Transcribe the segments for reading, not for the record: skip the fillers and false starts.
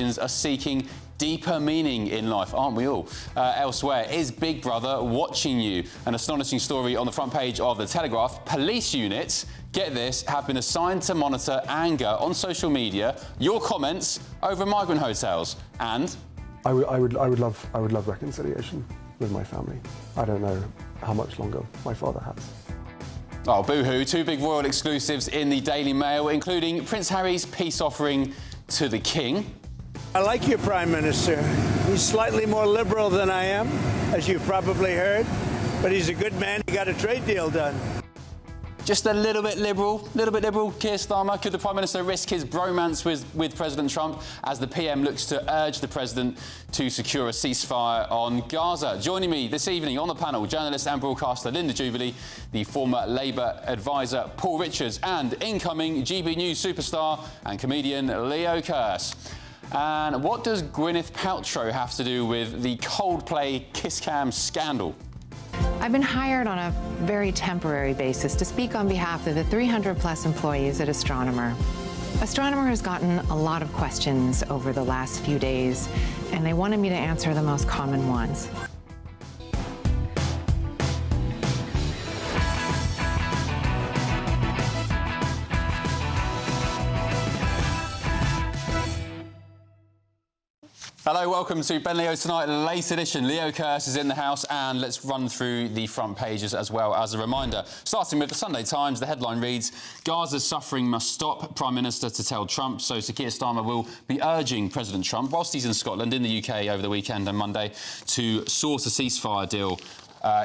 generations are seeking deeper meaning in life, aren't we all? Elsewhere, is Big Brother watching you? An astonishing story on the front page of The Telegraph. Police units, get this, have been assigned to monitor anger on social media, your comments over migrant hotels, and... I would love reconciliation with my family. I don't know how much longer my father has. Oh, boo-hoo. Two big royal exclusives in the Daily Mail, including Prince Harry's peace offering to the King. I like your Prime Minister. He's slightly more liberal than I am, as you've probably heard, but he's a good man. He got a trade deal done. Just a little bit liberal, Keir Starmer. Could the Prime Minister risk his bromance with President Trump as the PM looks to urge the President to secure a ceasefire on Gaza? Joining me this evening on the panel, journalist and broadcaster Linda Jubilee, the former Labour advisor Paul Richards, and incoming GBNews superstar and comedian Leo Kearse. And what does Gwyneth Paltrow have to do with the Coldplay kiss cam scandal? I've been hired on a very temporary basis to speak on behalf of the 300-plus employees at Astronomer. Astronomer has gotten a lot of questions over the last few days, and they wanted me to answer the most common ones. Hello, welcome to Ben Leo Tonight, late edition. Leo Kearse is in the house, and let's run through the front pages as well as a reminder. Starting with the Sunday Times, the headline reads, Gaza's suffering must stop, Prime Minister to tell Trump. So Sir Keir Starmer will be urging President Trump, whilst he's in Scotland, in the UK over the weekend and Monday, to sort a ceasefire deal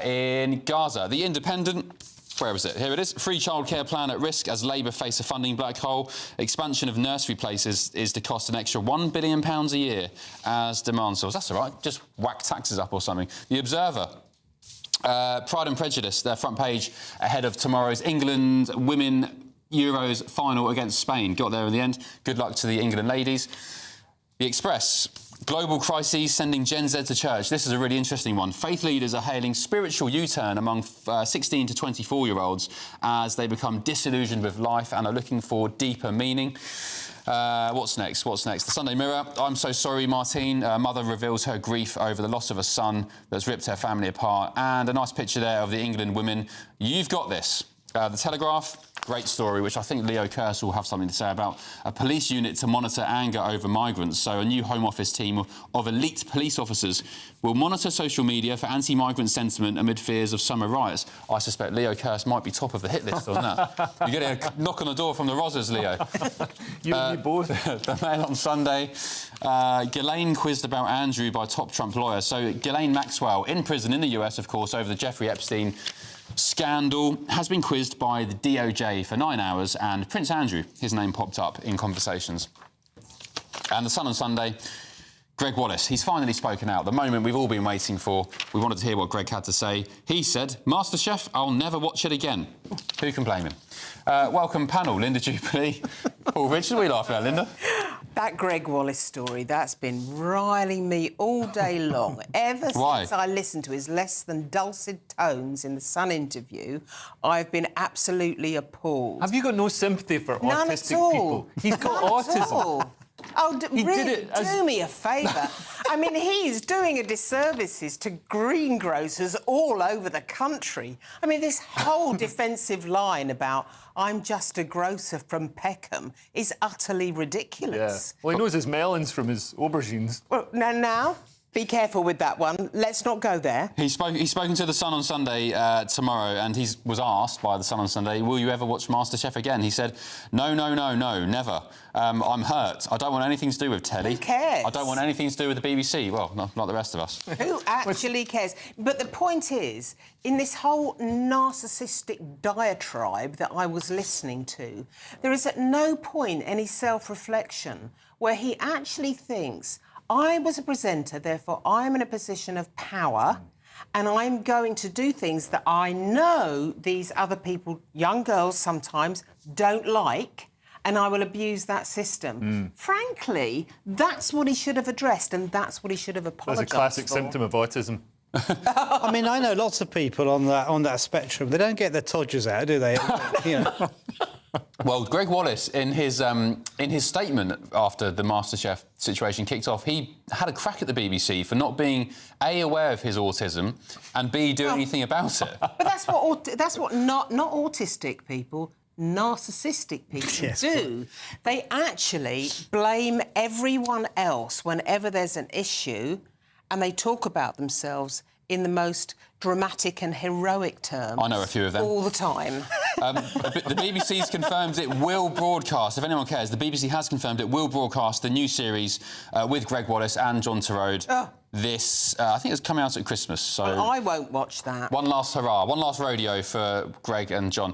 in Gaza. The Independent... Where was it? Here it is. Free childcare plan at risk as Labour face a funding black hole. Expansion of nursery places is to cost an extra £1 billion a year as demand soars. That's all right. Just whack taxes up or something. The Observer. Pride and Prejudice, their front page ahead of tomorrow's England Women Euros final against Spain. Got there in the end. Good luck to the England ladies. The Express. Global crises sending Gen Z to church. This is a really interesting one. Faith leaders are hailing spiritual U-turn among 16 to 24-year-olds as they become disillusioned with life and are looking for deeper meaning. What's next? The Sunday Mirror. I'm so sorry, Martine. Mother reveals her grief over the loss of a son that's ripped her family apart. And a nice picture there of the England women. You've got this. The Telegraph, great story, which I think Leo Kearse will have something to say about. A police unit to monitor anger over migrants. So a new Home Office team of elite police officers will monitor social media for anti-migrant sentiment amid fears of summer riots. I suspect Leo Kearse might be top of the hit list on that. You're getting a knock on the door from the Rozzers, Leo. You and me both. The Mail on Sunday. Ghislaine quizzed about Andrew by top Trump lawyer. So Ghislaine Maxwell, in prison in the US, of course, over the Jeffrey Epstein scandal, has been quizzed by the DOJ for 9 hours, and Prince Andrew, his name popped up in conversations. And the Sun on Sunday, Gregg Wallace, he's finally spoken out, the moment we've all been waiting for. We wanted to hear what Gregg had to say. He said, MasterChef, I'll never watch it again. Who can blame him? Welcome panel, Linda Jubilee. Paul Richards, what are you laughing at, Linda? That Gregg Wallace story, that's been riling me all day long. Ever since I listened to his less than dulcet tones in the Sun interview, I've been absolutely appalled. Have you got no sympathy for None autistic at all. people? He's got autism. Oh, really, as... do me a favour. I mean, he's doing a disservice to greengrocers all over the country. I mean, this whole defensive line about I'm just a grocer from Peckham is utterly ridiculous. Yeah. Well, he knows his melons from his aubergines. Well, now, be careful with that one. Let's not go there. He's spoken to The Sun on Sunday tomorrow, and he was asked by The Sun on Sunday, will you ever watch MasterChef again? He said, no, never. I'm hurt. I don't want anything to do with telly. Who cares? I don't want anything to do with the BBC. Well, not the rest of us. Who actually cares? But the point is, in this whole narcissistic diatribe that I was listening to, there is at no point any self-reflection where he actually thinks, I was a presenter, therefore I'm in a position of power, and I'm going to do things that I know these other people, young girls sometimes, don't like, and I will abuse that system. Frankly, that's what he should have addressed, and that's what he should have apologised for. That's a classic symptom of autism. I mean, I know lots of people on that spectrum. They don't get their todgers out, do they? You know. Well, Gregg Wallace, in his statement after the MasterChef situation kicked off, he had a crack at the BBC for not being A, aware of his autism, and B, doing anything about it. But that's what not autistic people, narcissistic people do. They actually blame everyone else whenever there's an issue, and they talk about themselves in the most dramatic and heroic terms. I know a few of them. All the time. The BBC's confirmed it will broadcast, if anyone cares, the BBC has confirmed it will broadcast the new series with Gregg Wallace and John Turode. This, I think it's coming out at Christmas, so... I won't watch that. One last hurrah, one last rodeo for Gregg and John.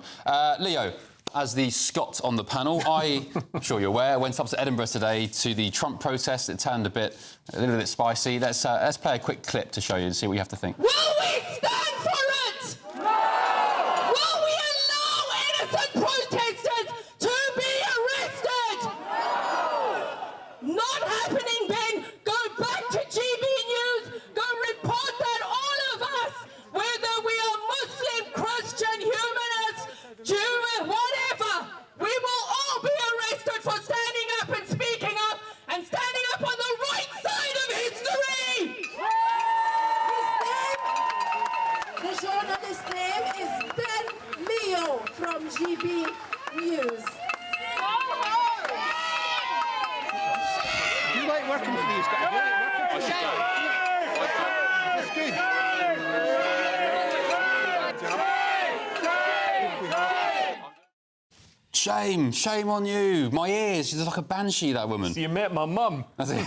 Leo, as the Scot on the panel, I'm sure you're aware, went up to Edinburgh today to the Trump protest. It turned a little bit spicy. Let's play a quick clip to show you and see what you have to think. Will we stand for it? No! Will we allow innocent protesters to be arrested? No! Not happening, Ben. Go back to GBNews. Go report that all of us, whether we are Muslim, Christian, humanist, Jewish, whatever, we will all be arrested for standing up and speaking up and standing up on the right side of history. The journalist's name is Ben Leo from GBNews. Do you like working for these guys? Do you like working for these guys? It's good. Shame on you. My ears, she's like a banshee, that woman. So you met my mum. I mean,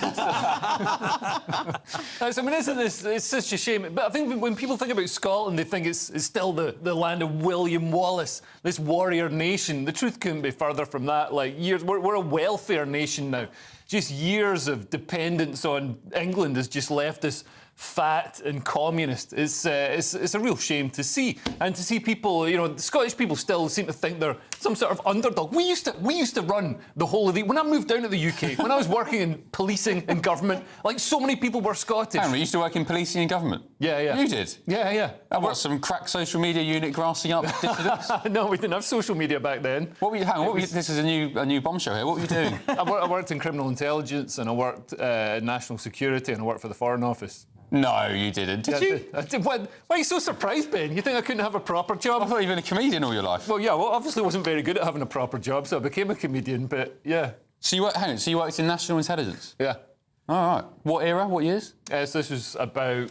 isn't this... It's such a shame. But I think when people think about Scotland, they think it's still the land of William Wallace, this warrior nation. The truth couldn't be further from that. Like, we're a welfare nation now. Just years of dependence on England has just left us fat and communist. It's a real shame to see, and to see people, you know, the Scottish people still seem to think they're some sort of underdog. We used to run the whole of the... When I moved down to the UK, when I was working in policing and government, like, so many people were Scottish. Hang on, you used to work in policing and government? Yeah. You did? Yeah. And what, some crack social media unit grassing up dissidents? No, we didn't have social media back then. What were you... Hang on, this is a new bombshell here. What were you doing? I worked in criminal intelligence, and I worked in national security, and I worked for the Foreign Office. No, you didn't. Did you? I did. Why are you so surprised, Ben? You think I couldn't have a proper job? I thought you'd been a comedian all your life. Well, yeah, obviously wasn't very good at having a proper job, so I became a comedian, but yeah. So you worked in national intelligence? Yeah. All right. What era? What years? So this was about,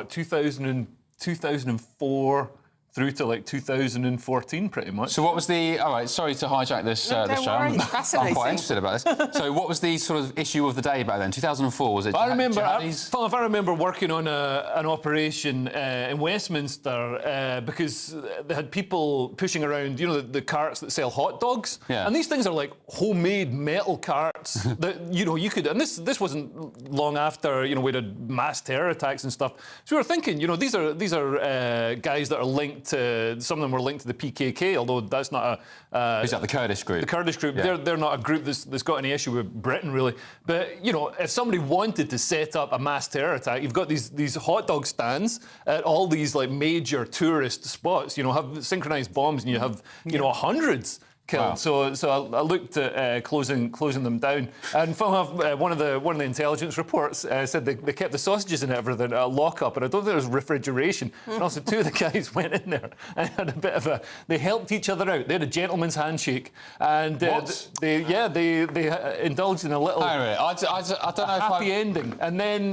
2004 through to, 2014, pretty much. So what was the... All right, sorry to hijack this, No, this don't show. worry, it's fascinating. I'm quite interested about this. So what was the sort of issue of the day back then? 2004, was it? I remember jihadis? I remember working on an operation in Westminster because they had people pushing around, you know, the carts that sell hot dogs. Yeah. And these things are like homemade metal carts that, you know, you could... And this wasn't long after, you know, we had mass terror attacks and stuff. So we were thinking, you know, these are guys that are linked to... Some of them were linked to the PKK, although that's not a... Is that the Kurdish group? The Kurdish group. Yeah. They're not a group that's got any issue with Britain, really. But, you know, if somebody wanted to set up a mass terror attack, you've got these hot dog stands at all these, major tourist spots, you know, have synchronised bombs, and you have, you know, hundreds killed. Wow. So I looked at closing them down. And one of the intelligence reports said they kept the sausages and everything at a lock-up, and I don't think there was refrigeration. And also, two of the guys went in there and had a bit of a... They helped each other out. They had a gentleman's handshake, and they indulged in a little... I don't know if happy ending. And then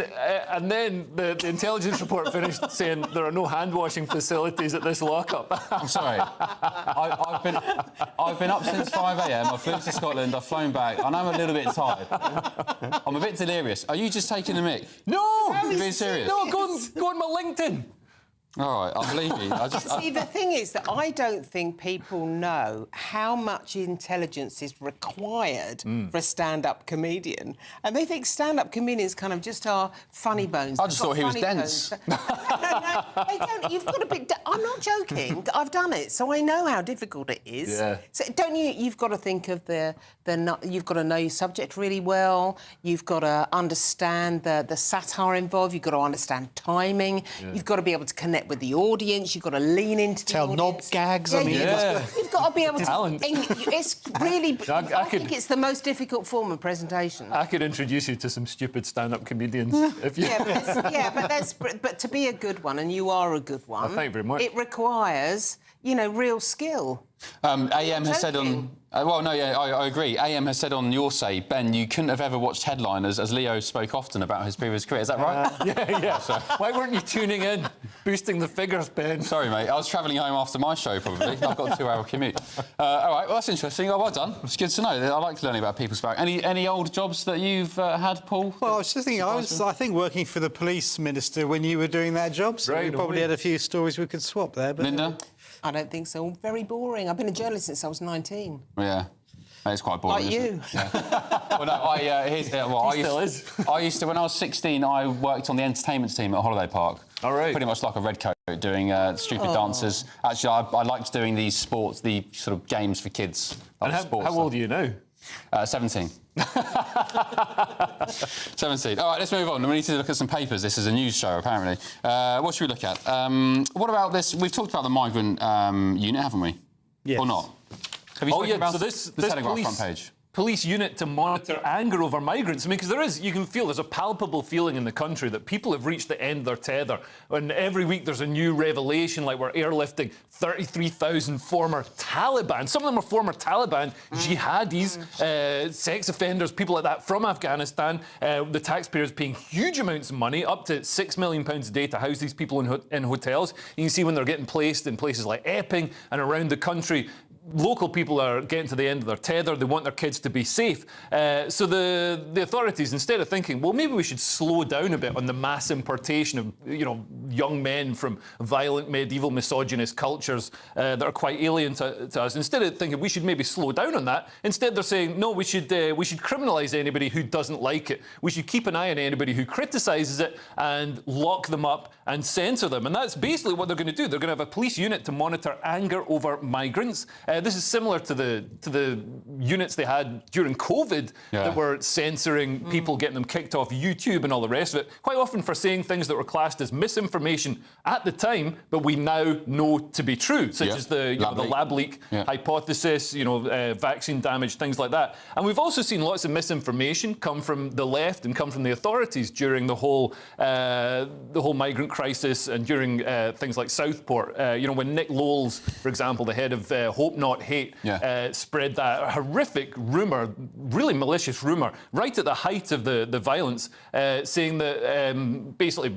the intelligence report finished saying there are no hand-washing facilities at this lock-up. I'm sorry. I've been up since 5 a.m. I flew to Scotland. I've flown back. I know I'm a little bit tired. I'm a bit delirious. Are you just taking the mick? No! You're being serious? No, go on my LinkedIn. All right, I believe you. See, the thing is that I don't think people know how much intelligence is required for a stand-up comedian. And they think stand-up comedians kind of just are funny bones. I just thought he was dense. No, they don't. You've got to be... I'm not joking. I've done it, so I know how difficult it is. Yeah. So don't you... You've got to think of you've got to know your subject really well. You've got to understand the satire involved. You've got to understand timing. Yeah. You've got to be able to connect connect with the audience. You've got to lean into the Tell knob audience. gags. Yeah, I mean, you've got to be able to. Talent. It's really. I could- think it's the most difficult form of presentation. I could introduce you to some stupid stand-up comedians if you... But to be a good one, and you are a good one. Thank you very much. It requires, real skill. AM has said on... I agree. AM has said on your say, Ben, you couldn't have ever watched Headliners as Leo spoke often about his previous career. Is that right? Yeah. So, why weren't you tuning in, boosting the figures, Ben? Sorry, mate. I was travelling home after my show, probably. I've got a 2-hour commute. All right, well, that's interesting. Oh, well done. It's good to know. I like learning about people's background. Any old jobs that you've had, Paul? Well, I was just thinking, I think, working for the police minister when you were doing that job, so Right, we probably had a few stories we could swap there. But Linda? I don't think so. Very boring. I've been a journalist since I was 19. Yeah. It's quite boring. Like isn't you. It? Yeah. Well, no, I still is. I used to, when I was 16, I worked on the entertainment team at Holiday Park. All right. Pretty much like a red coat, doing stupid dances. Actually, I liked doing these sports, the sort of games for kids. And how old are you now? 17. 17. All right, let's move on. We need to look at some papers. This is a news show, apparently. What should we look at? What about this? We've talked about the migrant unit, haven't we? Yes. Or not? Have you spoken about so this Telegraph police, front page? police unit to monitor anger over migrants. I mean, because you can feel there's a palpable feeling in the country that people have reached the end of their tether. And every week there's a new revelation, like we're airlifting 33,000 former Taliban. Some of them are former Taliban, jihadis, sex offenders, people like that from Afghanistan. The taxpayers paying huge amounts of money, up to £6 million a day to house these people in hotels. You can see when they're getting placed in places like Epping and around the country, local people are getting to the end of their tether. They want their kids to be safe. So the authorities, instead of thinking, well, maybe we should slow down a bit on the mass importation of, young men from violent, medieval, misogynist cultures that are quite alien to us, instead of thinking we should maybe slow down on that, instead they're saying, no, we should criminalise anybody who doesn't like it. We should keep an eye on anybody who criticises it and lock them up and censor them. And that's basically what they're going to do. They're going to have a police unit to monitor anger over migrants. This is similar to the units they had during COVID that were censoring people, getting them kicked off YouTube and all the rest of it, quite often for saying things that were classed as misinformation at the time, but we now know to be true, such as the lab leak hypothesis, vaccine damage, things like that. And we've also seen lots of misinformation come from the left and come from the authorities during the whole migrant crisis and during things like Southport. When Nick Lowles, for example, the head of Hope Not Hate, spread that horrific rumour, really malicious rumour, right at the height of the violence, saying that basically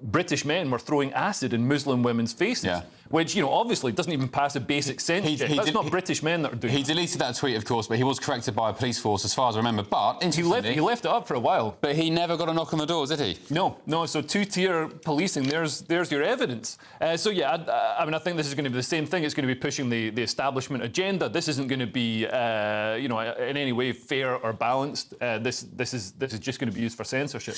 British men were throwing acid in Muslim women's faces, which, obviously doesn't even pass a basic sense check. That's not British men that are doing it. He deleted that tweet, of course, but he was corrected by a police force, as far as I remember. But he left it up for a while. But he never got a knock on the doors, did he? No. So two-tier policing, there's your evidence. I think this is going to be the same thing. It's going to be pushing the establishment agenda. This isn't going to be, in any way fair or balanced. This is just going to be used for censorship.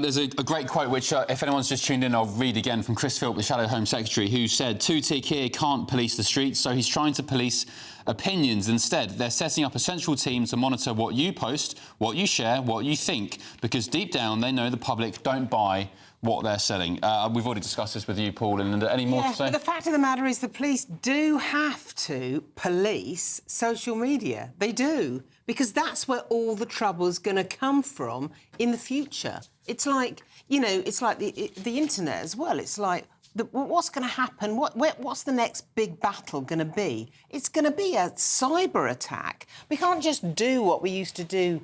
There's a great quote, which, if anyone's just tuned in, I'll read again, from Chris Philp, the Shadow Home Secretary, who said, Two-tier here can't police the streets, so he's trying to police opinions instead. They're setting up a central team to monitor what you post, what you share, what you think, because deep down they know the public don't buy what they're selling. We've already discussed this with you, Paul, and any more to say? But the fact of the matter is the police do have to police social media. They do, because that's where all the trouble's going to come from in the future. It's like, it's like the internet as well. It's like, what's going to happen? What's the next big battle going to be? It's going to be a cyber attack. We can't just do what we used to do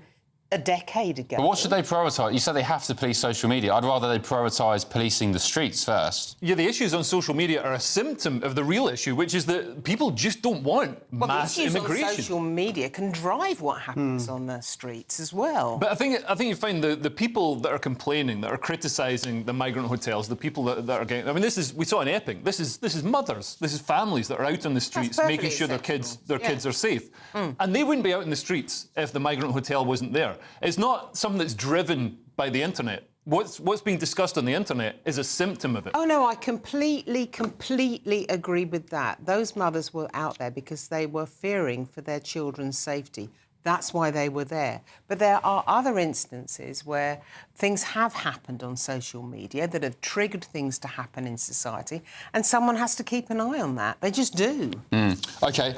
a decade ago. But what should they prioritise? You said they have to police social media. I'd rather they prioritise policing the streets first. Yeah, the issues on social media are a symptom of the real issue, which is that people just don't want mass immigration. The issues on social media can drive what happens on the streets as well. But I think you find the people that are complaining, that are criticising the migrant hotels, the people that are getting... I mean, we saw in Epping, this is mothers, this is families that are out on the streets making sure their kids are safe. And they wouldn't be out in the streets if the migrant hotel wasn't there. It's not something that's driven by the internet. What's being discussed on the internet is a symptom of it. Oh, no, I completely agree with that. Those mothers were out there because they were fearing for their children's safety. That's why they were there. But there are other instances where things have happened on social media that have triggered things to happen in society, and someone has to keep an eye on that. They just do. OK,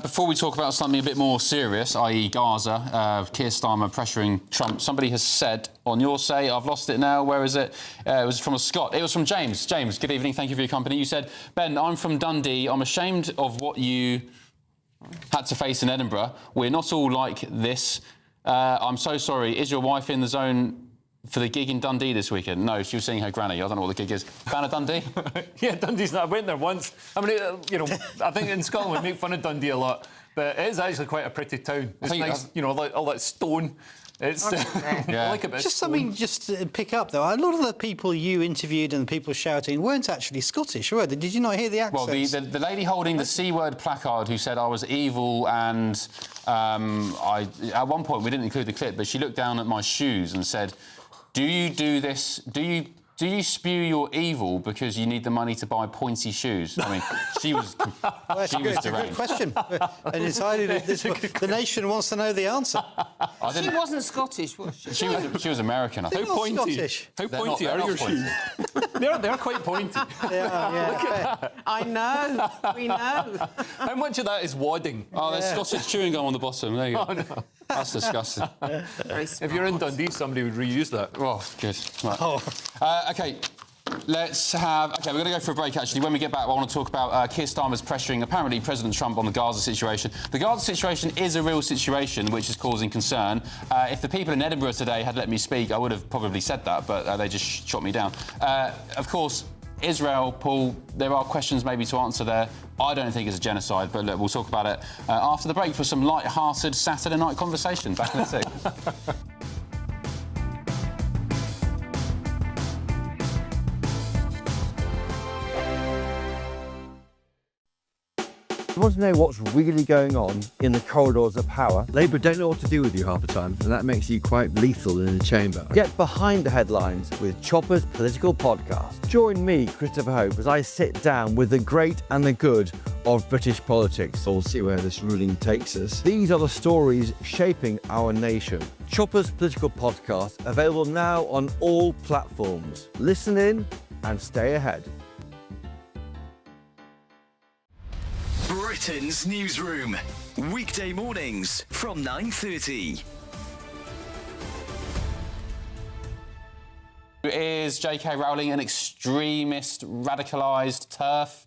before we talk about something a bit more serious, i.e. Gaza, Keir Starmer pressuring Trump, somebody has said on your say, I've lost it now, where is it? It was from a Scot. It was from James. James, good evening, thank you for your company. You said, Ben, I'm from Dundee. I'm ashamed of what you had to face in Edinburgh. We're not all like this. I'm so sorry. Is your wife in the zone for the gig in Dundee this weekend? No, she was seeing her granny. I don't know what the gig is. Fan of Dundee? Yeah, Dundee's not. I went there once. I mean, you know, I think in Scotland we make fun of Dundee a lot, but it is actually quite a pretty town. It's nice, you know, like all that stone. It's yeah. I like a bit. Just something just to pick up, though. A lot of the people you interviewed and the people shouting weren't actually Scottish, were they? Did you not hear the accents? Well, the lady holding the C-word placard who said I was evil and at one point, we didn't include the clip, but she looked down at my shoes and said, do you do this, do you spew your evil because you need the money to buy pointy shoes? I mean, she was It's a good question. And entirely, the nation wants to know the answer. She wasn't Scottish, was she? She was American, I think. How pointy? Scottish. How pointy are your shoes? They're quite pointy. They are, yeah. Look at that. I know. We know. How much of that is wadding? Oh, there's Scottish chewing gum on the bottom. There you go. Oh, no. That's disgusting. If you're in Dundee, somebody would reuse that. Oh, good. Right. OK, let's have... OK, we're going to go for a break, actually. When we get back, I want to talk about Keir Starmer's pressuring, apparently, President Trump on the Gaza situation. The Gaza situation is a real situation which is causing concern. If the people in Edinburgh today had let me speak, I would have probably said that, but they just shot me down. Of course, Israel, Paul, there are questions maybe to answer there. I don't think it's a genocide, but look, we'll talk about it after the break for some light-hearted Saturday night conversation. Back in a sec. You want to know what's really going on in the corridors of power? Labour don't know what to do with you half the time, and that makes you quite lethal in the chamber. Get behind the headlines with Chopper's Political Podcast. Join me, Christopher Hope, as I sit down with the great and the good of British politics. We'll see where this ruling takes us. These are the stories shaping our nation. Chopper's Political Podcast, available now on all platforms. Listen in and stay ahead. Britain's Newsroom, weekday mornings from 9:30. Is J.K. Rowling an extremist, radicalised TERF?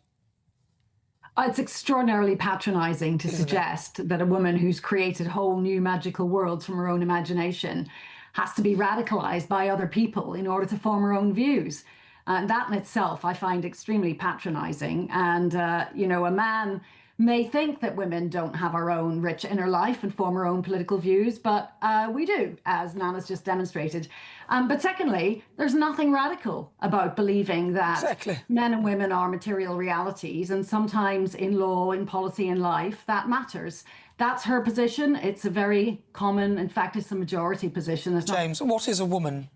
It's extraordinarily patronising to suggest that a woman who's created whole new magical worlds from her own imagination has to be radicalised by other people in order to form her own views. And that in itself I find extremely patronising. And, you know, a man may think that women don't have our own rich inner life and form our own political views, but we do, as Nana's just demonstrated. But secondly, there's nothing radical about believing that men and women are material realities, and sometimes in law, in policy, in life, that matters. That's her position. It's a very common, in fact, it's a majority position. James, what is a woman?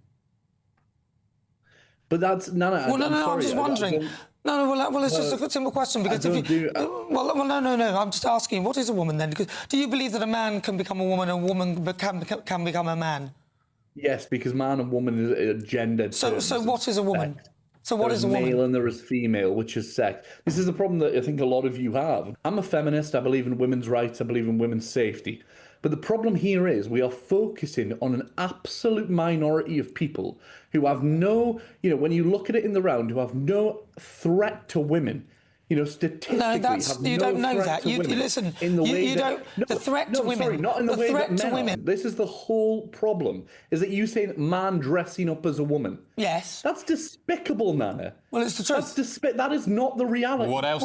But that's Nana. Well, no, I'm just wondering. Well, it's just a simple question because no. I'm just asking, what is a woman then? Because do you believe that a man can become a woman, and a woman can become a man? Yes, because man and woman is gendered. So what is a woman? So what is a woman? There is male and there is female, which is sex. This is the problem that I think a lot of you have. I'm a feminist. I believe in women's rights. I believe in women's safety. But the problem here is we are focusing on an absolute minority of people who have no, you know, when you look at it in the round, who have no threat to women. You know, statistically, you don't know that. You listen. In the way you don't. The threat to women. Sorry, not in the way that men are. This is the whole problem. Is that you saying man dressing up as a woman? Yes. That's despicable, Nana. Well, it's the truth. That is not the reality. What else?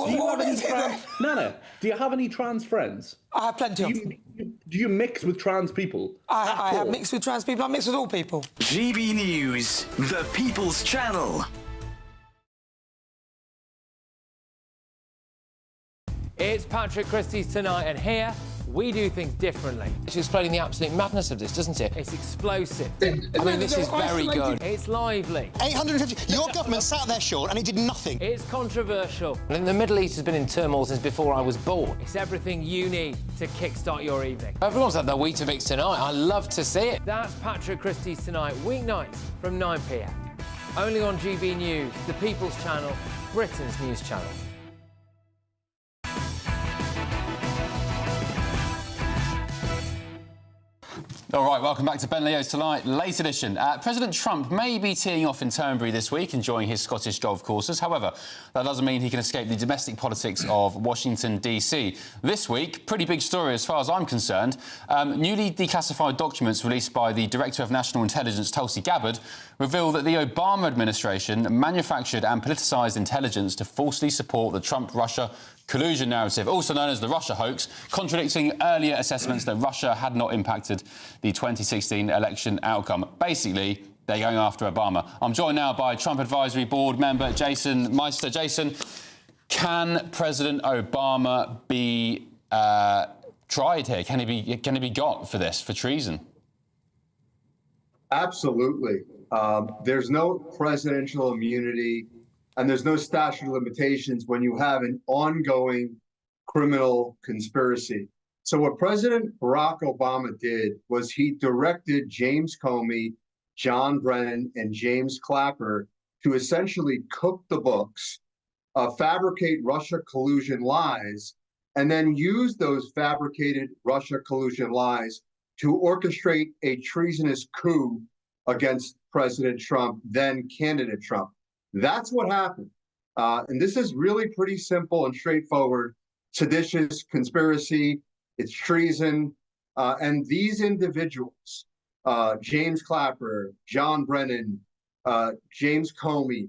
Nana, do you have any trans friends? I have plenty of. Do you mix with trans people? I have mixed with trans people. I mix with all people. GBNews, the People's Channel. It's Patrick Christie's Tonight, and here We do things differently. It's explaining the absolute madness of this, doesn't it? It's explosive. I mean, this is very good. It's lively. 850. Your government sat there, Sean, and it did nothing. It's controversial. And the Middle East has been in turmoil since before I was born. It's everything you need to kickstart your evening. Everyone's had their Weetabix tonight. I love to see it. That's Patrick Christie's Tonight, weeknights from 9 p.m. Only on GB News, the People's Channel, Britain's news channel. All right, welcome back to Ben Leo's Tonight, late edition. President Trump may be teeing off in Turnberry this week, enjoying his Scottish golf courses. However, that doesn't mean he can escape the domestic politics of Washington, D.C. This week, pretty big story as far as I'm concerned. Newly declassified documents released by the Director of National Intelligence, Tulsi Gabbard, reveal that the Obama administration manufactured and politicised intelligence to falsely support the Trump-Russia collusion narrative, also known as the Russia hoax, contradicting earlier assessments that Russia had not impacted the 2016 election outcome. Basically, they're going after Obama. I'm joined now by Trump Advisory Board member Jason Meister. Jason, can President Obama be tried here? Can he be got for this, for treason? Absolutely. There's no presidential immunity and there's no statute of limitations when you have an ongoing criminal conspiracy. So what President Barack Obama did was he directed James Comey, John Brennan, and James Clapper to essentially cook the books, fabricate Russia collusion lies, and then use those fabricated Russia collusion lies to orchestrate a treasonous coup against President Trump, then candidate Trump. That's what happened. And this is really pretty simple and straightforward. Seditious conspiracy, it's treason. And these individuals, James Clapper, John Brennan, James Comey,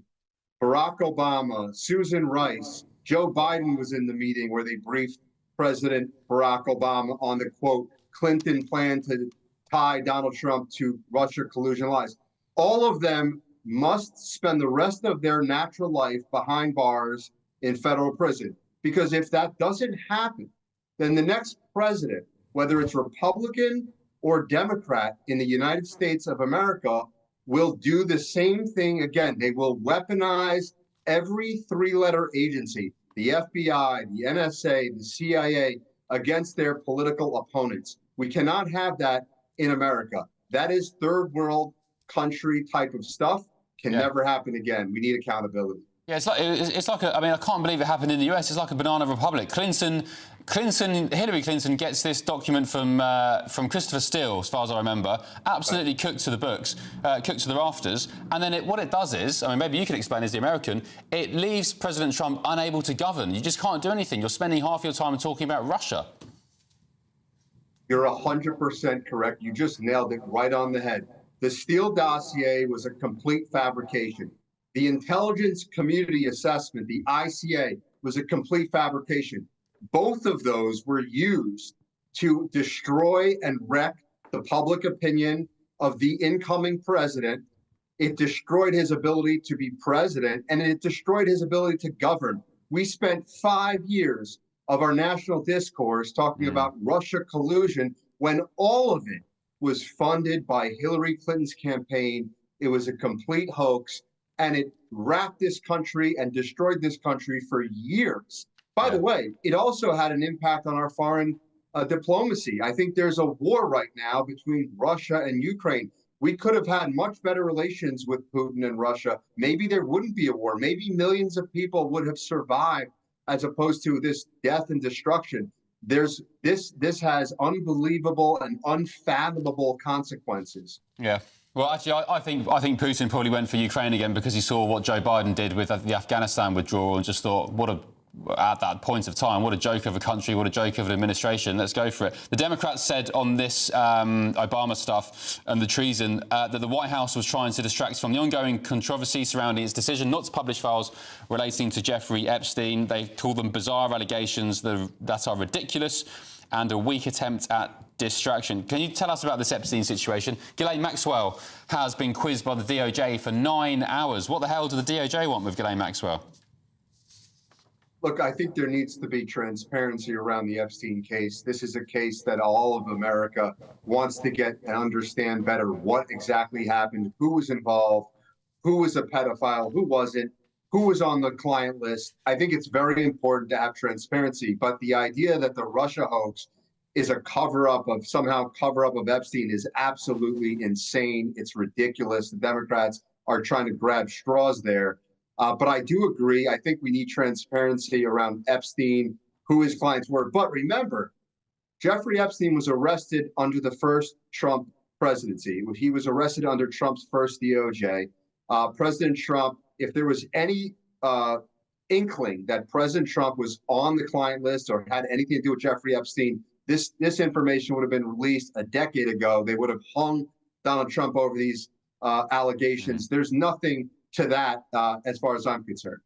Barack Obama, Susan Rice, Joe Biden was in the meeting where they briefed President Barack Obama on the, quote, Clinton plan to tie Donald Trump to Russia collusion lies. All of them must spend the rest of their natural life behind bars in federal prison. Because if that doesn't happen, then the next president, whether it's Republican or Democrat in the United States of America, will do the same thing again. They will weaponize every three-letter agency, the FBI, the NSA, the CIA, against their political opponents. We cannot have that in America. That is third world country type of stuff. Can never happen again. We need accountability. Yeah, it's like I mean, I can't believe it happened in the US. It's like a banana republic. Hillary Clinton gets this document from Christopher Steele, as far as I remember, absolutely cooked to the books, cooked to the rafters. And then what it does is, I mean, maybe you could explain as the American, it leaves President Trump unable to govern. You just can't do anything. You're spending half your time talking about Russia. You're 100% correct. You just nailed it right on the head. The Steele dossier was a complete fabrication. The intelligence community assessment, the ICA, was a complete fabrication. Both of those were used to destroy and wreck the public opinion of the incoming president. It destroyed his ability to be president, and it destroyed his ability to govern. We spent 5 years of our national discourse talking about Russia collusion when all of it was funded by Hillary Clinton's campaign. It was a complete hoax, and it wrapped this country and destroyed this country for years. By the way, it also had an impact on our foreign diplomacy. I think there's a war right now between Russia and Ukraine. We could have had much better relations with Putin and Russia. Maybe there wouldn't be a war. Maybe millions of people would have survived as opposed to this death and destruction. This has unbelievable and unfathomable consequences. Yeah. Well, actually, I think Putin probably went for Ukraine again because he saw what Joe Biden did with the Afghanistan withdrawal and just thought, at that point of time, what a joke of a country, what a joke of an administration, let's go for it. The Democrats said on this Obama stuff and the treason that the White House was trying to distract from the ongoing controversy surrounding its decision not to publish files relating to Jeffrey Epstein. They called them bizarre allegations that are ridiculous and a weak attempt at distraction. Can you tell us about this Epstein situation? Ghislaine Maxwell has been quizzed by the DOJ for 9 hours. What the hell do the DOJ want with Ghislaine Maxwell? Look, I think there needs to be transparency around the Epstein case. This is a case that all of America wants to get and understand better what exactly happened, who was involved, who was a pedophile, who wasn't, who was on the client list. I think it's very important to have transparency, but the idea that the Russia hoax is a cover-up of Epstein is absolutely insane. It's ridiculous. The Democrats are trying to grab straws there. But I do agree. I think we need transparency around Epstein, who his clients were. But remember, Jeffrey Epstein was arrested under the first Trump presidency. He was arrested under Trump's first DOJ. President Trump, if there was any inkling that President Trump was on the client list or had anything to do with Jeffrey Epstein, this information would have been released a decade ago. They would have hung Donald Trump over these allegations. There's nothing to that as far as I'm concerned.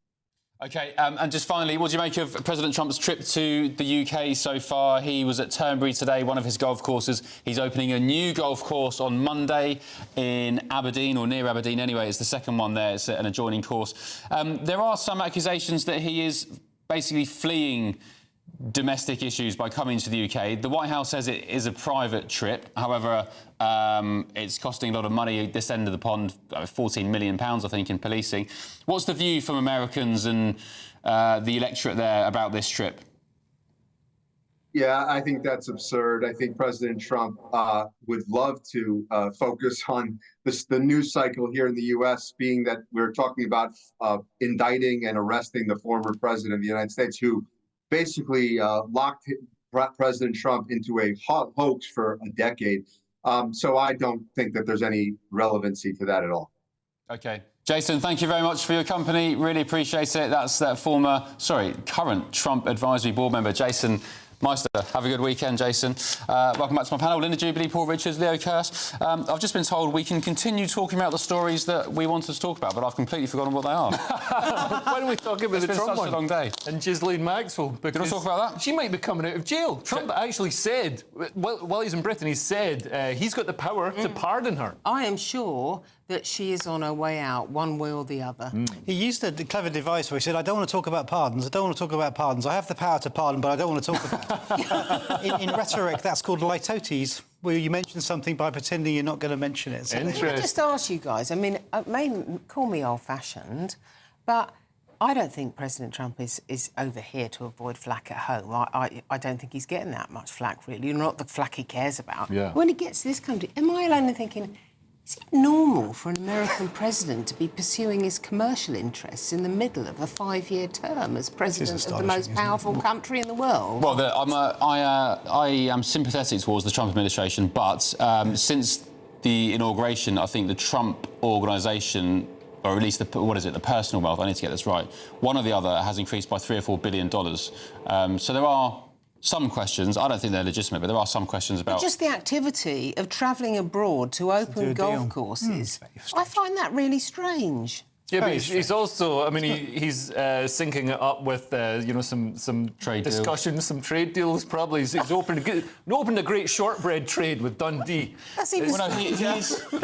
OK, and just finally, what do you make of President Trump's trip to the UK so far? He was at Turnberry today, one of his golf courses. He's opening a new golf course on Monday in Aberdeen, or near Aberdeen anyway. It's the second one there. It's an adjoining course. There are some accusations that he is basically fleeing domestic issues by coming to the UK. The White House says it is a private trip. However, it's costing a lot of money this end of the pond, £14 million, I think, in policing. What's the view from Americans and the electorate there about this trip? Yeah, I think that's absurd. I think President Trump would love to focus on the news cycle here in the U.S., being that we're talking about indicting and arresting the former president of the United States, who basically locked President Trump into a hoax for a decade. So I don't think that there's any relevancy to that at all. OK. Jason, thank you very much for your company. Really appreciate it. That's that current Trump Advisory Board member, Jason Meister. Have a good weekend, Jason. Welcome back to my panel. Linda Jubilee, Paul Richards, Leo Kearse. I've just been told we can continue talking about the stories that we wanted to talk about, but I've completely forgotten what they are. Why don't we talk about the Trump one? It's been such a long day. And Ghislaine Maxwell. Do you want to talk about that? She might be coming out of jail. Trump actually said, while he's in Britain, he said he's got the power to pardon her. I am sure that she is on her way out, one way or the other. He used a clever device where he said, I don't want to talk about pardons, I don't want to talk about pardons. I have the power to pardon, but I don't want to talk about it. In rhetoric, that's called litotes, where you mention something by pretending you're not going to mention it. So Can I just ask you guys, I mean, call me old-fashioned, but I don't think President Trump is over here to avoid flack at home. I don't think he's getting that much flack, really. Not the flack he cares about. Yeah. When he gets to this country, am I alone in thinking, is it normal for an American president to be pursuing his commercial interests in the middle of a 5-year term as president of the most powerful country in the world? Well, I am sympathetic towards the Trump administration, but since the inauguration, I think the Trump organisation, or at least the personal wealth, I need to get this right, one or the other has increased by $3 or $4 billion. So there are some questions. I don't think they're legitimate, but there are some questions about... But just the activity of travelling abroad to open golf courses, I find that really strange. Yeah, but he's also, I mean, he's syncing it up with, some trade discussions, some trade deals, probably. He's opened a great shortbread trade with Dundee. That's even...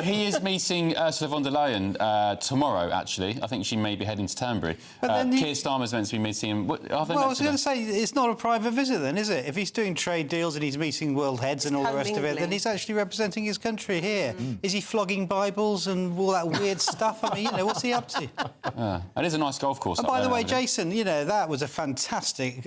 he is meeting Ursula von der Leyen tomorrow, actually. I think she may be heading to Turnberry. Keir Starmer's meant to be meeting him. I was going to say, it's not a private visit then, is it? If he's doing trade deals and he's meeting world heads and all the rest of it, then he's actually representing his country here. Is he flogging Bibles and all that weird stuff? I mean, what's he up to? It is a nice golf course. And by the way, Jason, that was a fantastic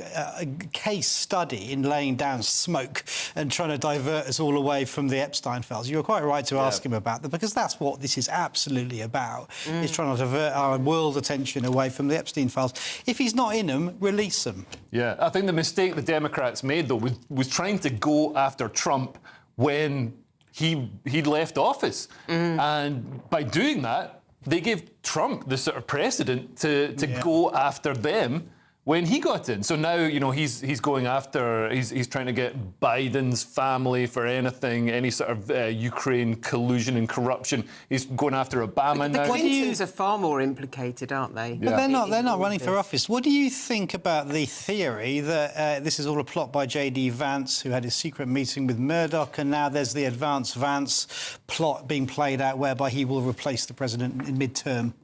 case study in laying down smoke and trying to divert us all away from the Epstein files. You were quite right to ask him about that, because that's what this is absolutely about, is trying to divert our world attention away from the Epstein files. If he's not in them, release him. Yeah, I think the mistake the Democrats made, though, was trying to go after Trump when he'd left office. And by doing that, they gave Trump the sort of precedent to go after them when he got in. So now, he's going after, he's trying to get Biden's family for anything, any sort of Ukraine collusion and corruption. He's going after Obama now. The Clintons are far more implicated, aren't they? But they're not running for office. What do you think about the theory that this is all a plot by J.D. Vance, who had his secret meeting with Murdoch, and now there's the advanced Vance plot being played out whereby he will replace the president in mid-term?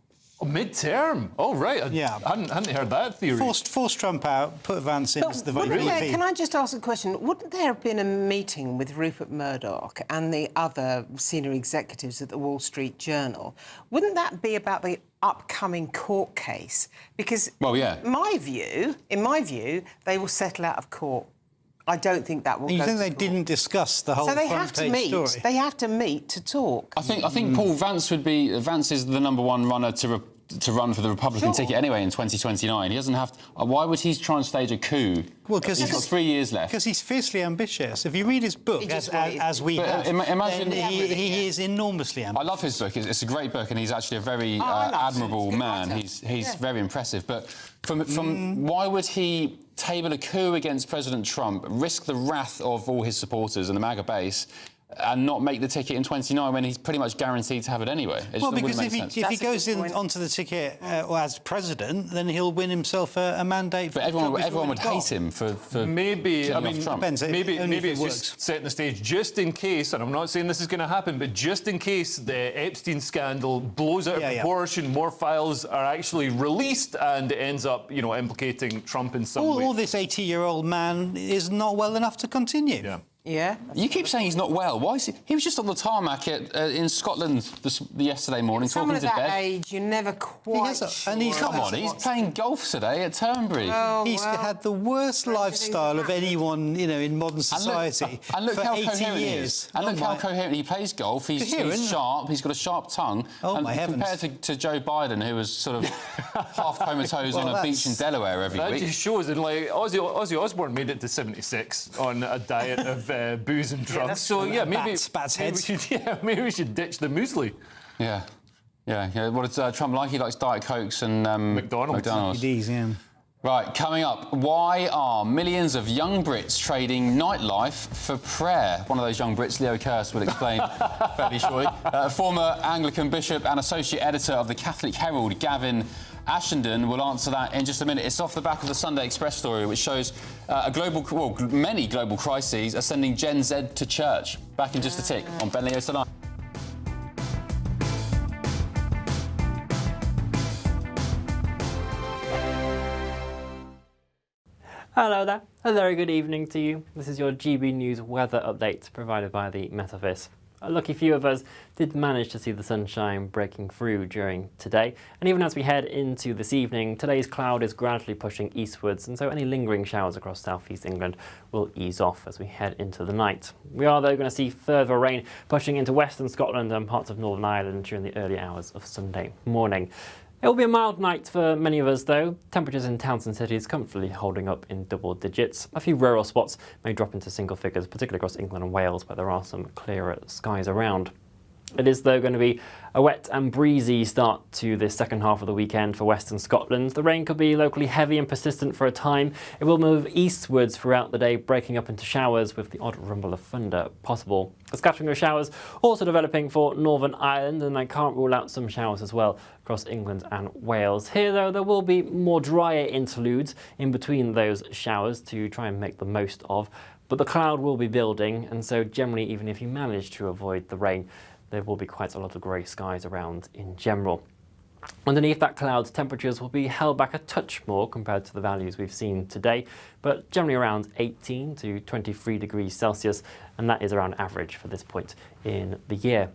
Oh, mid-term? Oh, right. I hadn't heard that theory. Force Trump out, put Vance in as the VP. Can I just ask a question? Wouldn't there have been a meeting with Rupert Murdoch and the other senior executives at the Wall Street Journal? Wouldn't that be about the upcoming court case? Because, in my view, they will settle out of court. I don't think that will. You think they didn't discuss the whole? So they have to meet. Story. They have to meet to talk. I think Paul Vance would be. Vance is the #1 runner to run for the Republican ticket anyway in 2029. He doesn't have to. Why would he try and stage a coup? Well, because he's got 3 years left. Because he's fiercely ambitious. If you read his book, as we have, imagine he is enormously ambitious. I love his book. It's a great book, and he's actually a very admirable man. He's very impressive. But from why would he table a coup against President Trump, risk the wrath of all his supporters and the MAGA base, and not make the ticket in 29 when he's pretty much guaranteed to have it anyway? Well, because if he goes onto the ticket as president, then he'll win himself a mandate. But everyone would hate him for maybe. I mean, Trump. maybe it's just setting the stage just in case. And I'm not saying this is going to happen, but just in case the Epstein scandal blows out of proportion, more files are actually released, and it ends up, implicating Trump in some way. All this 80-year-old man is not well enough to continue. Yeah. You keep saying he's not well. Why is he? He was just on the tarmac in Scotland yesterday morning talking to bed. Someone at that age, you're never quite sure. He's playing golf today at Turnberry. He's had the worst lifestyle of anyone, in modern society and look for how 80 coherent years. He is. And look how coherent he plays golf. He's sharp. He's got a sharp tongue. Oh, my heavens. Compared to Joe Biden, who was sort of half comatose on a beach in Delaware every week. That just shows that, Ozzy Osbourne made it to 76 on a diet of booze and drugs. Maybe we should ditch the muesli. Yeah. What does Trump like? He likes Diet Cokes and McDonald's. Right, coming up, why are millions of young Brits trading nightlife for prayer? One of those young Brits, Leo Kearse, will explain fairly shortly. Former Anglican bishop and associate editor of the Catholic Herald, Gavin Ashenden, will answer that in just a minute. It's off the back of the Sunday Express story, which shows many global crises are sending Gen Z to church. Back in just a tick on Ben Leo Tonight. Hello there, a very good evening to you. This is your GB News weather update provided by the Met Office. A lucky few of us did manage to see the sunshine breaking through during today, and even as we head into this evening, today's cloud is gradually pushing eastwards, and so any lingering showers across southeast England will ease off as we head into the night. We are though going to see further rain pushing into western Scotland and parts of Northern Ireland during the early hours of Sunday morning. It will be a mild night for many of us though. Temperatures in towns and cities comfortably holding up in double digits. A few rural spots may drop into single figures, particularly across England and Wales, where there are some clearer skies around. It is though going to be a wet and breezy start to the second half of the weekend for western Scotland. The rain could be locally heavy and persistent for a time. It will move eastwards throughout the day, breaking up into showers with the odd rumble of thunder possible. A scattering of showers also developing for Northern Ireland, and I can't rule out some showers as well across England and Wales. Here though, there will be more drier interludes in between those showers to try and make the most of. But the cloud will be building, and so generally, even if you manage to avoid the rain, there will be quite a lot of grey skies around in general. Underneath that cloud, temperatures will be held back a touch more compared to the values we've seen today, but generally around 18 to 23 degrees Celsius, and that is around average for this point in the year.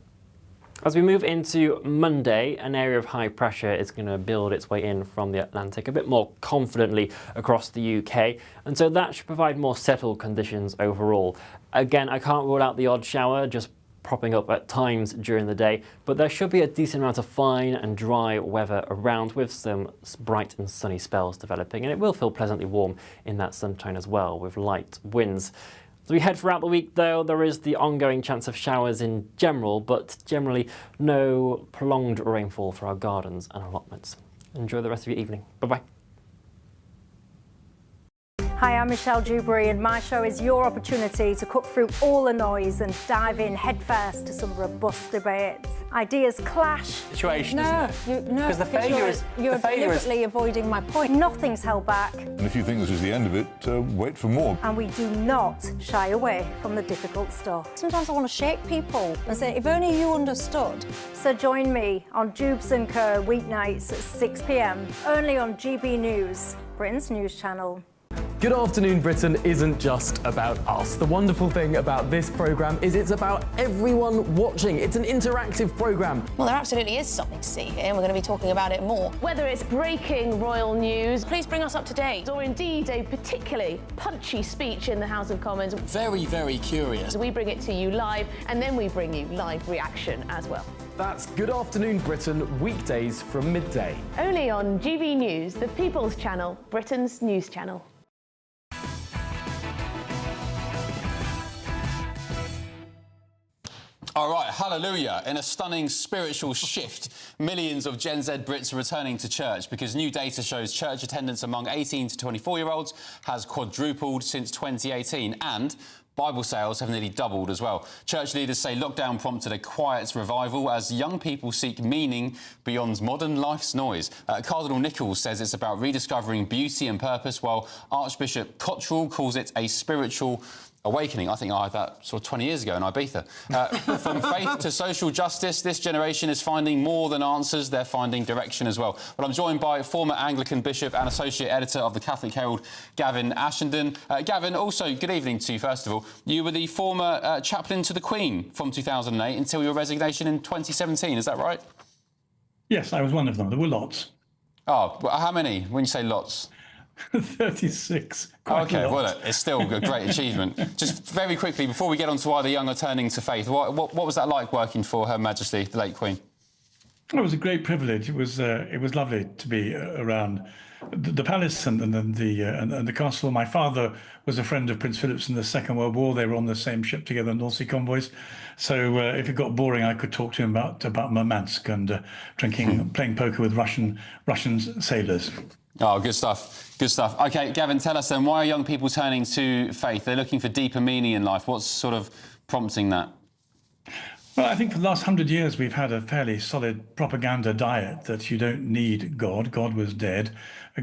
As we move into Monday, an area of high pressure is going to build its way in from the Atlantic a bit more confidently across the UK, and so that should provide more settled conditions overall. Again, I can't rule out the odd shower just propping up at times during the day, but there should be a decent amount of fine and dry weather around with some bright and sunny spells developing, and it will feel pleasantly warm in that sunshine as well with light winds. As we head throughout the week though, there is the ongoing chance of showers in general, but generally no prolonged rainfall for our gardens and allotments. Enjoy the rest of your evening. Bye-bye. Hi, I'm Michelle Dewberry, and my show is your opportunity to cut through all the noise and dive in headfirst to some robust debates. Ideas clash. Situation, no, isn't it? Because the failure is... You're deliberately avoiding my point. Nothing's held back. And if you think this is the end of it, wait for more. And we do not shy away from the difficult stuff. Sometimes I want to shake people and say, if only you understood. So join me on Jubes & Co. weeknights at 6 p.m, only on GB News, Britain's news channel. Good Afternoon Britain isn't just about us. The wonderful thing about this programme is it's about everyone watching. It's an interactive programme. Well, there absolutely is something to see here, and we're going to be talking about it more. Whether it's breaking royal news, please bring us up to date, or indeed a particularly punchy speech in the House of Commons. Very, very curious. We bring it to you live, and then we bring you live reaction as well. That's Good Afternoon Britain, weekdays from midday. Only on GB News, the People's Channel, Britain's news channel. All right, hallelujah. In a stunning spiritual shift, millions of Gen Z Brits are returning to church because new data shows church attendance among 18 to 24-year-olds has quadrupled since 2018, and Bible sales have nearly doubled as well. Church leaders say lockdown prompted a quiet revival as young people seek meaning beyond modern life's noise. Cardinal Nichols says it's about rediscovering beauty and purpose, while Archbishop Cottrell calls it a spiritual awakening. I think I had that sort of 20 years ago in Ibiza. From faith to social justice, this generation is finding more than answers, they're finding direction as well. But I'm joined by former Anglican bishop and associate editor of the Catholic Herald, Gavin Ashenden. Gavin, also, good evening to you, first of all. You were the former chaplain to the Queen from 2008 until your resignation in 2017, is that right? Yes, I was one of them. There were lots. Oh, how many, when you say lots? 36. OK, well, it's still a great achievement. Just very quickly, before we get on to why the young are turning to faith, what was that like working for Her Majesty, the late Queen? It was a great privilege. It was lovely to be around the palace and the castle. My father was a friend of Prince Philip's in the Second World War. They were on the same ship together, North Sea convoys. So if it got boring, I could talk to him about Murmansk and playing poker with Russian sailors. Oh, good stuff. Good stuff. OK, Gavin, tell us then, why are young people turning to faith? They're looking for deeper meaning in life. What's sort of prompting that? Well, I think for the last 100 years, we've had a fairly solid propaganda diet that you don't need God. God was dead.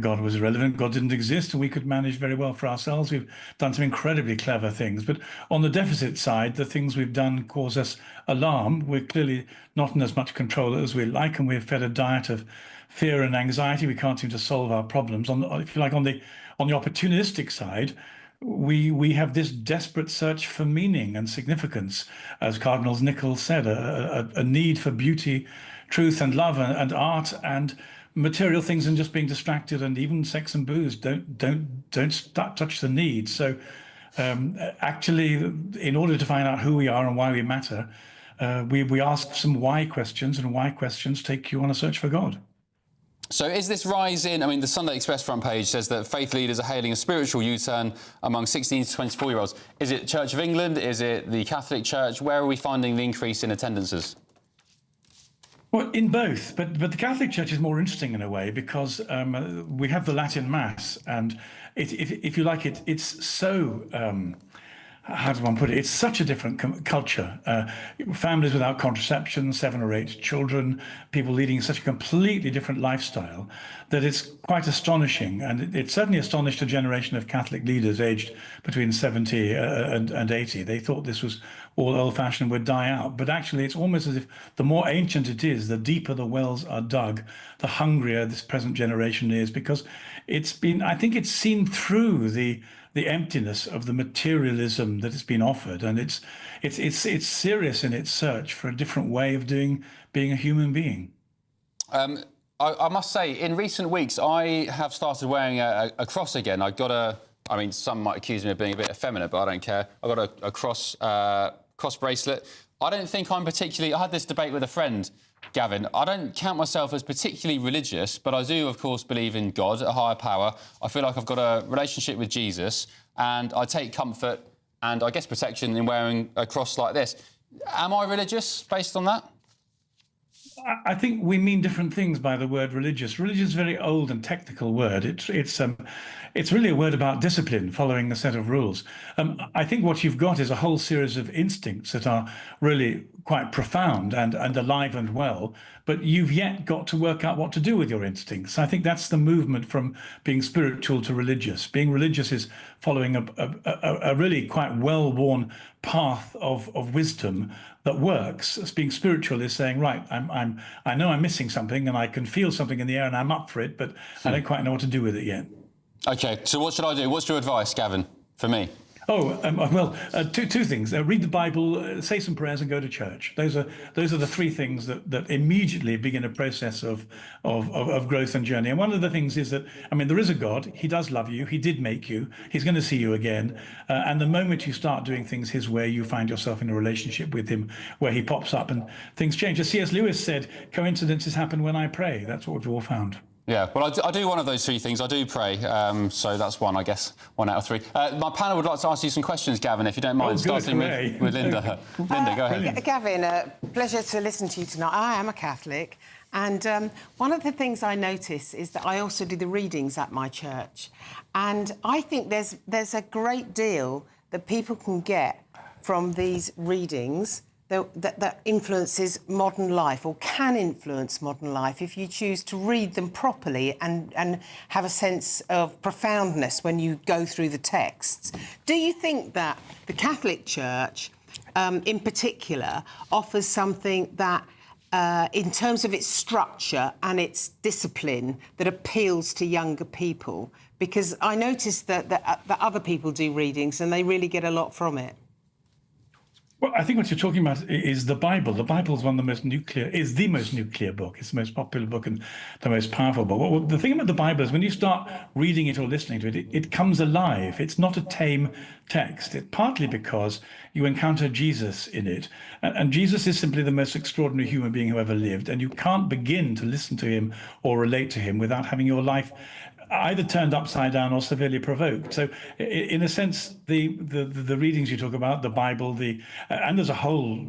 God was irrelevant. God didn't exist, and we could manage very well for ourselves. We've done some incredibly clever things. But on the deficit side, the things we've done cause us alarm. We're clearly not in as much control as we like, and we've fed a diet of fear and anxiety. We can't seem to solve our problems. If you like, on the opportunistic side, we have this desperate search for meaning and significance, as Cardinal Nichols said, a need for beauty, truth and love and art and material things, and just being distracted, and even sex and booze don't touch the need. So actually, in order to find out who we are and why we matter, we ask some why questions, and why questions take you on a search for God. So is this rise in, I mean, the Sunday Express front page says that faith leaders are hailing a spiritual U-turn among 16 to 24-year-olds. Is it Church of England? Is it the Catholic Church? Where are we finding the increase in attendances? Well, in both, but the Catholic Church is more interesting in a way because we have the Latin Mass, and if you like it's so... how does one put it? It's such a different culture. Families without contraception, 7 or 8 children, people leading such a completely different lifestyle that it's quite astonishing. And it certainly astonished a generation of Catholic leaders aged between 70 and 80. They thought this was all old-fashioned, would die out. But actually, it's almost as if the more ancient it is, the deeper the wells are dug, the hungrier this present generation is, because I think it's seen through the emptiness of the materialism that has been offered, and it's serious in its search for a different way of being a human being. I must say, in recent weeks, I have started wearing a cross again. I mean, some might accuse me of being a bit effeminate, but I don't care. I got a cross bracelet. I don't think I'm particularly... I had this debate with a friend, Gavin. I don't count myself as particularly religious, but I do, of course, believe in God, a higher power. I feel like I've got a relationship with Jesus, and I take comfort and, I guess, protection in wearing a cross like this. Am I religious based on that? I think we mean different things by the word religious. Religious is a very old and technical word. It's really a word about discipline, following a set of rules. I think what you've got is a whole series of instincts that are really quite profound and alive and well, but you've yet got to work out what to do with your instincts. I think that's the movement from being spiritual to religious. Being religious is following a really quite well-worn path of wisdom that works. As being spiritual is saying, right, I know I'm missing something and I can feel something in the air and I'm up for it, but I don't quite know what to do with it yet. OK, so what should I do? What's your advice, Gavin, for me? Oh, two things. Read the Bible, say some prayers, and go to church. Those are the three things that immediately begin a process of growth and journey. And one of the things is that, I mean, there is a God. He does love you. He did make you. He's going to see you again. And the moment you start doing things his way, you find yourself in a relationship with him where he pops up and things change. As C.S. Lewis said, coincidences happen when I pray. That's what we've all found. Yeah, well, I do one of those three things. I do pray, so that's one, I guess, 1 out of 3. My panel would like to ask you some questions, Gavin, if you don't mind, starting with Linda. Linda, go ahead. Gavin, pleasure to listen to you tonight. I am a Catholic, and one of the things I notice is that I also do the readings at my church, and I think there's a great deal that people can get from these readings that influences modern life, or can influence modern life, if you choose to read them properly and have a sense of profoundness when you go through the texts. Do you think that the Catholic Church, in particular, offers something that, in terms of its structure and its discipline, that appeals to younger people? Because I noticed that other people do readings and they really get a lot from it. Well, I think what you're talking about is the Bible. The Bible is the most nuclear book. It's the most popular book and the most powerful book. Well, the thing about the Bible is when you start reading it or listening to it, it comes alive. It's not a tame text. It's partly because you encounter Jesus in it. And Jesus is simply the most extraordinary human being who ever lived. And you can't begin to listen to him or relate to him without having your life either turned upside down or severely provoked. So, in a sense, the readings you talk about, the Bible, and there's a whole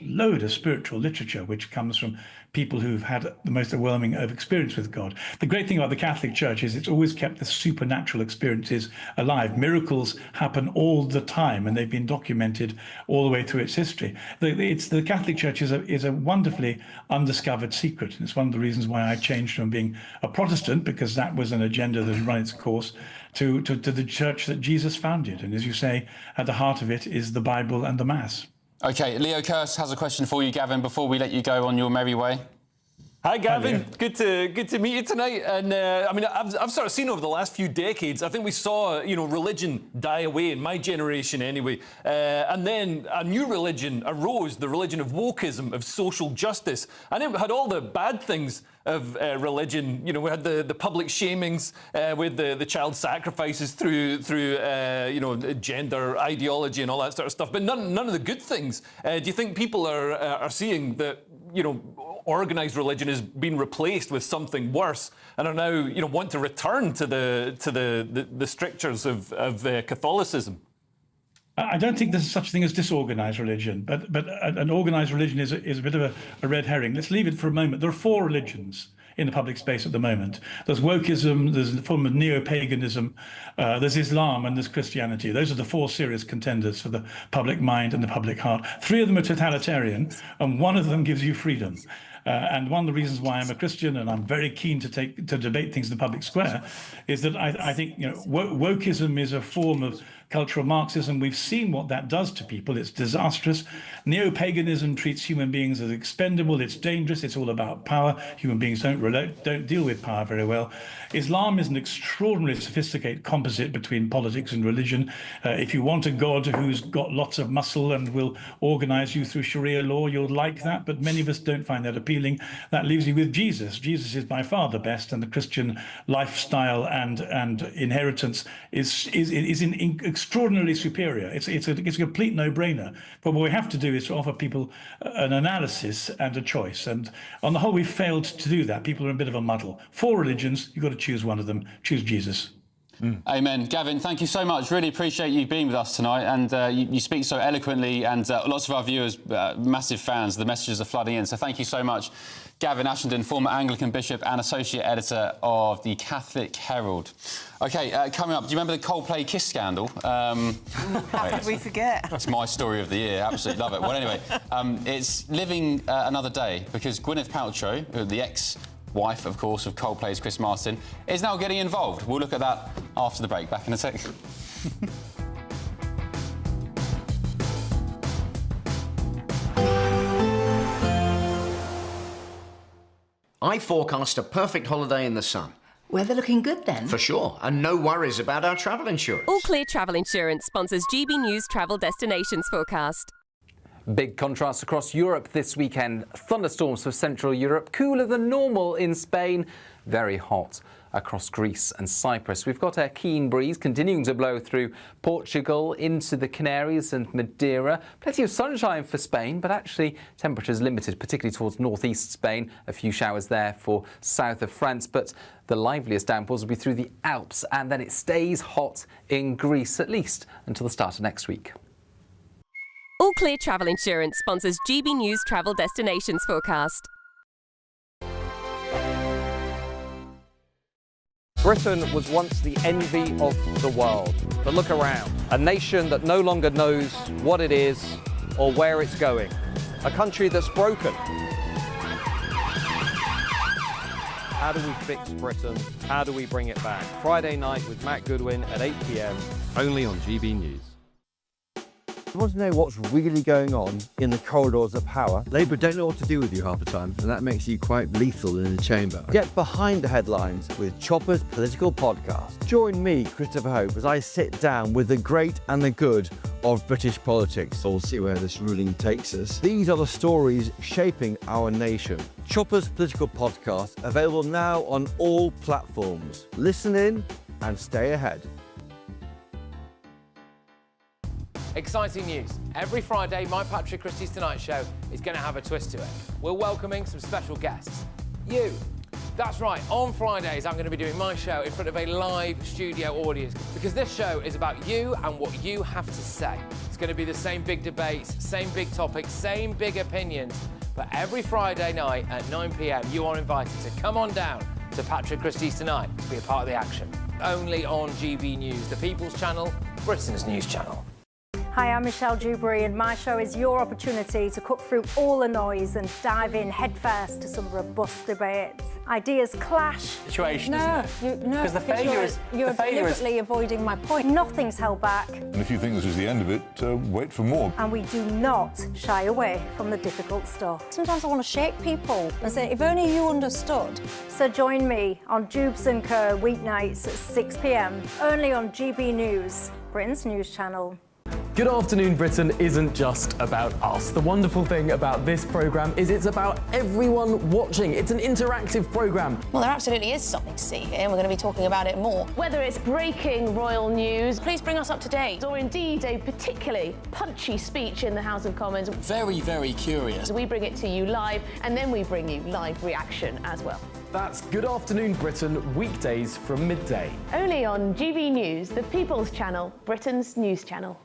load of spiritual literature which comes from people who've had the most overwhelming experience with God. The great thing about the Catholic Church is it's always kept the supernatural experiences alive. Miracles happen all the time, and they've been documented all the way through its history. The Catholic Church is a wonderfully undiscovered secret, and it's one of the reasons why I changed from being a Protestant, because that was an agenda that had run its course, to the church that Jesus founded. And as you say, at the heart of it is the Bible and the Mass. OK, Leo Kearse has a question for you, Gavin, before we let you go on your merry way. Hi, Gavin. Good to meet you tonight. And I mean, I've sort of seen over the last few decades, I think we saw, religion die away in my generation anyway. And then a new religion arose, the religion of wokeism, of social justice. And it had all the bad things of religion. We had the public shamings with the child sacrifices through gender ideology and all that sort of stuff, but none of the good things. Do you think people are seeing that organised religion is being replaced with something worse, and are now want to return to the strictures of Catholicism? I don't think there's such a thing as disorganized religion, but an organized religion is a bit of a red herring. Let's leave it for a moment. There are 4 religions in the public space at the moment. There's wokeism, there's a form of neo-paganism, there's Islam, and there's Christianity. Those are the 4 serious contenders for the public mind and the public heart. 3 of them are totalitarian, and 1 of them gives you freedom. And one of the reasons why I'm a Christian and I'm very keen to debate things in the public square is that I think wokeism is a form of cultural Marxism. We've seen what that does to people. It's disastrous. Neo-paganism treats human beings as expendable. It's dangerous. It's all about power. Human beings don't deal with power very well. Islam is an extraordinarily sophisticated composite between politics and religion. If you want a God who's got lots of muscle and will organize you through Sharia law, you'll like that. But many of us don't find that appealing. That leaves you with Jesus. Jesus is by far the best, and the Christian lifestyle and inheritance is extraordinarily superior. It's a complete no-brainer. But what we have to do is to offer people an analysis and a choice. And on the whole, we've failed to do that. People are in a bit of a muddle. 4 religions, you've got to choose one of them. Choose Jesus. Amen. Gavin, thank you so much. Really appreciate you being with us tonight, and you speak so eloquently, and lots of our viewers, massive fans. The messages are flooding in, so thank you so much. Gavin Ashenden, former Anglican bishop and associate editor of the Catholic Herald. OK, coming up, do you remember the Coldplay kiss scandal? How could we forget? That's my story of the year. Absolutely love it. Well, anyway, it's living another day because Gwyneth Paltrow, the ex-wife, of course, of Coldplay's Chris Martin, is now getting involved. We'll look at that after the break. Back in a sec. I forecast a perfect holiday in the sun. Weather looking good then? For sure, and no worries about our travel insurance. All Clear Travel Insurance sponsors GBNews Travel Destinations Forecast. Big contrast across Europe this weekend. Thunderstorms for Central Europe, cooler than normal in Spain, very hot across Greece and Cyprus. We've got a keen breeze continuing to blow through Portugal into the Canaries and Madeira. Plenty of sunshine for Spain, but actually temperatures limited, particularly towards northeast Spain. A few showers there for south of France, but the liveliest downpours will be through the Alps, and then it stays hot in Greece, at least until the start of next week. All Clear Travel Insurance sponsors GBNews Travel Destinations Forecast. Britain was once the envy of the world. But look around. A nation that no longer knows what it is or where it's going. A country that's broken. How do we fix Britain? How do we bring it back? Friday night with Matt Goodwin at 8 p.m. Only on GB News. You want to know what's really going on in the corridors of power? Labour don't know what to do with you half the time, and that makes you quite lethal in the chamber. Get behind the headlines with Chopper's Political Podcast. Join me, Christopher Hope, as I sit down with the great and the good of British politics. We'll see where this ruling takes us. These are the stories shaping our nation. Chopper's Political Podcast, available now on all platforms. Listen in and stay ahead. Exciting news. Every Friday, my Patrick Christie's Tonight Show is going to have a twist to it. We're welcoming some special guests. You. That's right, on Fridays I'm going to be doing my show in front of a live studio audience because this show is about you and what you have to say. It's going to be the same big debates, same big topics, same big opinions. But every Friday night at 9 p.m, you are invited to come on down to Patrick Christie's Tonight to be a part of the action. Only on GB News, the People's Channel, Britain's news channel. Hi, I'm Michelle Dewberry, and my show is your opportunity to cut through all the noise and dive in headfirst to some robust debates. Ideas clash. Situation, no, because the failure is you're deliberately avoiding my point. Nothing's held back. And if you think this is the end of it, wait for more. And we do not shy away from the difficult stuff. Sometimes I want to shake people and say, if only you understood. So join me on Jubes & Co. weeknights at 6 p.m, only on GB News, Britain's news channel. Good Afternoon Britain isn't just about us. The wonderful thing about this programme is it's about everyone watching. It's an interactive programme. Well, there absolutely is something to see here, and we're going to be talking about it more. Whether it's breaking royal news, please bring us up to date, or indeed a particularly punchy speech in the House of Commons. Very, very curious. We bring it to you live, and then we bring you live reaction as well. That's Good Afternoon Britain, weekdays from midday. Only on GB News, the People's Channel, Britain's news channel.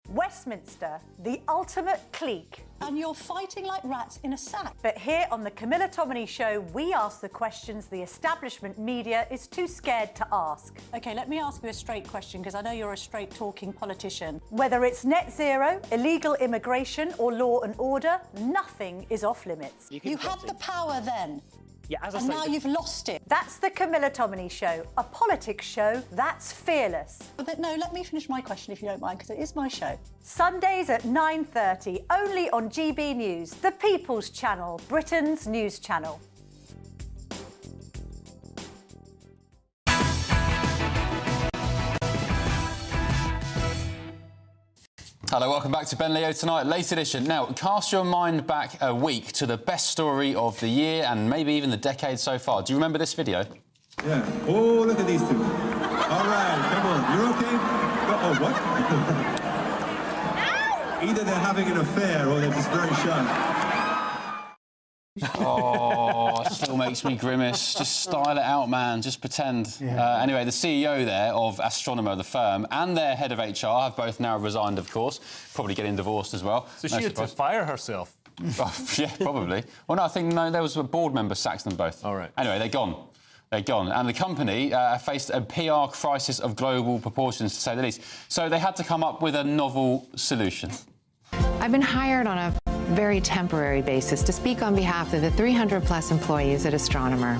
Westminster, the ultimate clique. And you're fighting like rats in a sack. But here on the Camilla Tominey Show, we ask the questions the establishment media is too scared to ask. OK, let me ask you a straight question, because I know you're a straight-talking politician. Whether it's net zero, illegal immigration or law and order, nothing is off limits. You had the power then. Yeah, as I and say, now you've lost it. That's the Camilla Tominey Show, a politics show that's fearless. But no, let me finish my question if you don't mind, because it is my show. Sundays at 9:30, only on GB News, the People's Channel, Britain's news channel. Hello, welcome back to Ben Leo Tonight, late edition. Now, cast your mind back a week to the best story of the year and maybe even the decade so far. Do you remember this video? Yeah. Oh, look at these two. All right, come on. You're okay? Oh, what? Either they're having an affair or they're just very shy. Oh, still makes me grimace. Just style it out, man. Just pretend. Yeah. Anyway, the CEO there of Astronomer, the firm, and their head of HR have both now resigned, of course. Probably getting divorced as well. So she had to fire herself. Oh, yeah, probably. Well, no, I think there was a board member sacked them both. All right. Anyway, they're gone. They're gone. And the company faced a PR crisis of global proportions, to say the least. So they had to come up with a novel solution. I've been hired on a very temporary basis to speak on behalf of the 300-plus employees at Astronomer.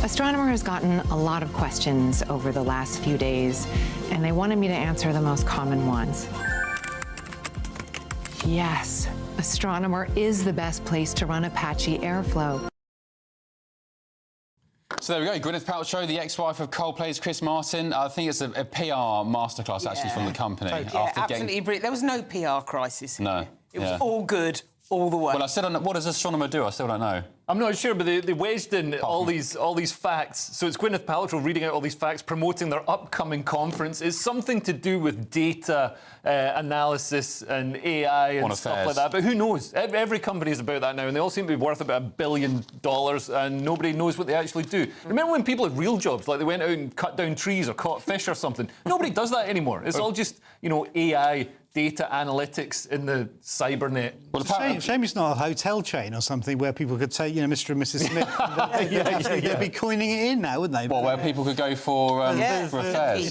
Astronomer has gotten a lot of questions over the last few days, and they wanted me to answer the most common ones. Yes, Astronomer is the best place to run Apache Airflow. So there we go, Gwyneth Paltrow, the ex-wife of Coldplay's Chris Martin. I think it's a PR masterclass, actually, from the company. Yeah, absolutely brilliant. There was no PR crisis here. No. It was all good, all the way. Well, I still don't know. What does Astronomer do? I still don't know. I'm not sure, but they wedged in all these facts. So it's Gwyneth Paltrow reading out all these facts, promoting their upcoming conference. It's something to do with data analysis and AI and stuff like that. But who knows? Every company is about that now, and they all seem to be worth about $1 billion, and nobody knows what they actually do. Remember when people had real jobs, like they went out and cut down trees or caught fish or something? Nobody does that anymore. It's all just, AI, data analytics in the cybernet. Well, shame it's not a hotel chain or something where people could say, Mr. and Mrs. Smith. They'd be coining it in now, wouldn't they? Well, where people could go for affairs.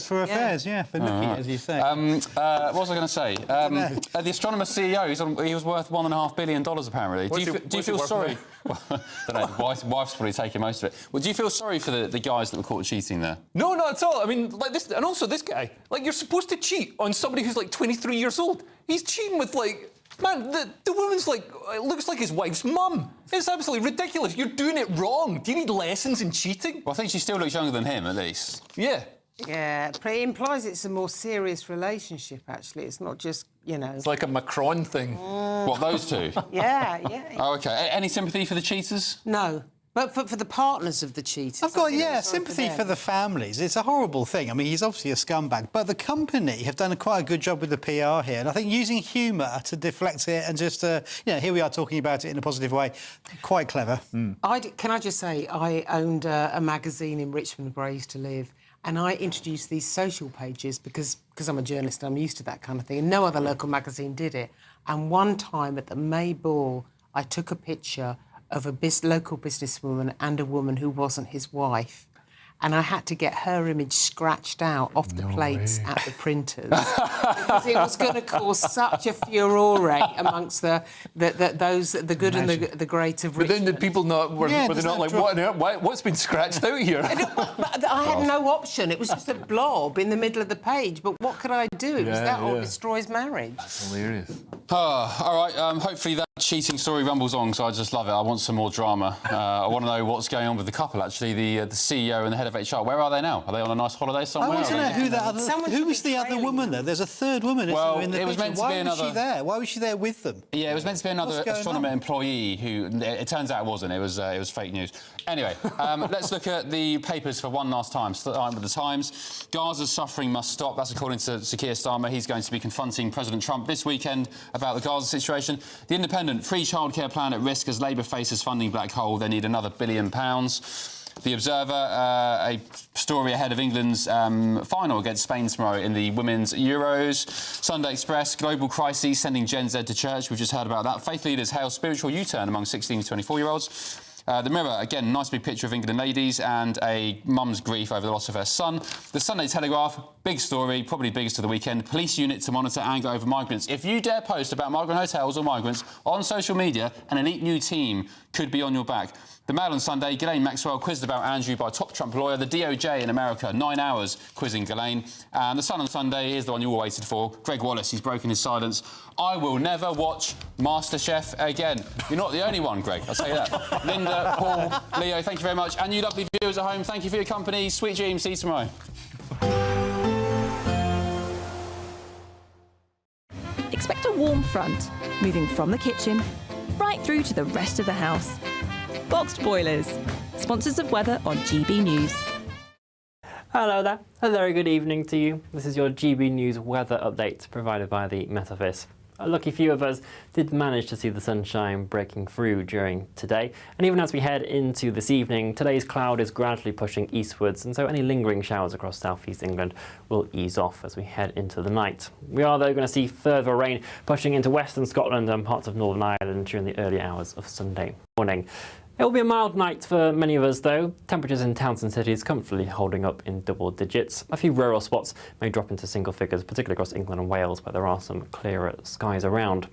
For affairs, for nookie, as you say. What was I going to say? The Astronomer CEO, he was worth $1.5 billion, apparently. Do you feel sorry? Well, I don't know, the wife's probably taking most of it. Well, do you feel sorry for the guys that were caught cheating there? No, not at all. I mean, like this, and also this guy. Like, you're supposed to cheat on somebody who's like 23 years old. He's cheating with man, the woman's it looks like his wife's mum. It's absolutely ridiculous. You're doing it wrong. Do you need lessons in cheating? Well, I think she still looks younger than him, at least. Yeah. Yeah, but it implies it's a more serious relationship, actually. It's not just, It's like a Macron thing. What, those two? Yeah. Oh, OK. Any sympathy for the cheaters? No. But for the partners of the cheaters. I've got, sympathy for the families. It's a horrible thing. I mean, he's obviously a scumbag. But the company have done quite a good job with the PR here. And I think using humour to deflect it and just, here we are talking about it in a positive way. Quite clever. Can I just say, I owned a magazine in Richmond where I used to live. And I introduced these social pages because I'm a journalist and I'm used to that kind of thing. And no other local magazine did it. And one time at the May Ball, I took a picture of a local businesswoman and a woman who wasn't his wife. And I had to get her image scratched out off the plates at the printers because it was going to cause such a furore amongst the good and the great of Richmond. But then did people not were they not like what's been scratched out here? I had no option. It was just a blob in the middle of the page. But what could I do? It was that or destroys marriage. That's hilarious. All right. Hopefully that cheating story rumbles on, because I just love it. I want some more drama. I want to know what's going on with the couple, actually, the CEO and the head of HR. Where are they now? Are they on a nice holiday somewhere? I want to know who was the other woman there? There's a third woman, isn't there, in the picture? Why was she there? Why was she there with them? Yeah, it was meant to be another Astronomer employee who... It turns out it wasn't. It was fake news. Anyway, let's look at the papers for one last time. Starting with the Times. Gaza's suffering must stop. That's according to Sir Keir Starmer. He's going to be confronting President Trump this weekend about the Gaza situation. The Independent, free childcare plan at risk as Labour faces funding black hole. They need another £1 billion. The Observer, a story ahead of England's final against Spain tomorrow in the Women's Euros. Sunday Express, global crises sending Gen Z to church. We've just heard about that. Faith leaders hail spiritual U-turn among 16 to 24-year-olds. The Mirror, again, nice big picture of England ladies and a mum's grief over the loss of her son. The Sunday Telegraph, big story, probably biggest of the weekend. Police unit to monitor anger over migrants. If you dare post about migrant hotels or migrants on social media, an elite new team could be on your back. The Mail on Sunday, Ghislaine Maxwell quizzed about Andrew by top Trump lawyer. The DOJ in America, 9 hours quizzing Ghislaine. And The Sun on Sunday is the one you all waited for. Gregg Wallace, he's broken his silence. I will never watch MasterChef again. You're not the only one, Greg, I'll tell you that. Linda, Paul, Leo, thank you very much. And you lovely viewers at home, thank you for your company. Sweet dreams, see you tomorrow. Expect a warm front, moving from the kitchen right through to the rest of the house. Boxed Boilers, sponsors of weather on GB News. Hello there, a very good evening to you. This is your GB News weather update provided by the Metaphys. A lucky few of us did manage to see the sunshine breaking through during today. And even as we head into this evening, today's cloud is gradually pushing eastwards, and so any lingering showers across southeast England will ease off as we head into the night. We are, though, going to see further rain pushing into western Scotland and parts of Northern Ireland during the early hours of Sunday morning. It will be a mild night for many of us, though. Temperatures in towns and cities comfortably holding up in double digits. A few rural spots may drop into single figures, particularly across England and Wales, where there are some clearer skies around.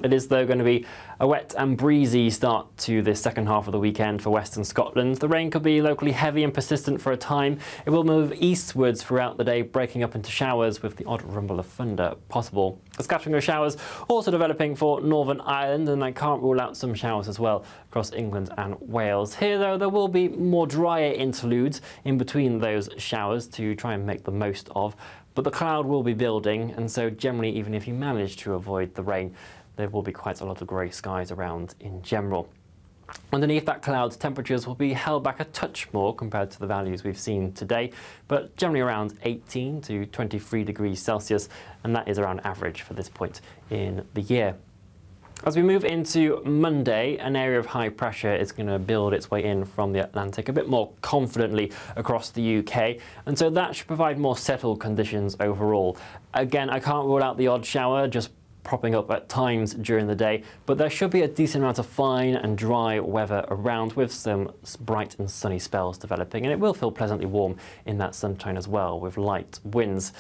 It is, though, going to be a wet and breezy start to this second half of the weekend for western Scotland. The rain could be locally heavy and persistent for a time. It will move eastwards throughout the day, breaking up into showers with the odd rumble of thunder possible. A scattering of showers also developing for Northern Ireland, and I can't rule out some showers as well across England and Wales. Here, though, there will be more drier interludes in between those showers to try and make the most of. But the cloud will be building, and so generally, even if you manage to avoid the rain, there will be quite a lot of grey skies around in general. Underneath that cloud, temperatures will be held back a touch more compared to the values we've seen today, but generally around 18 to 23 degrees Celsius, and that is around average for this point in the year. As we move into Monday, an area of high pressure is going to build its way in from the Atlantic a bit more confidently across the UK, and so that should provide more settled conditions overall. Again, I can't rule out the odd shower, just propping up at times during the day, but there should be a decent amount of fine and dry weather around with some bright and sunny spells developing, and it will feel pleasantly warm in that sunshine as well with light winds.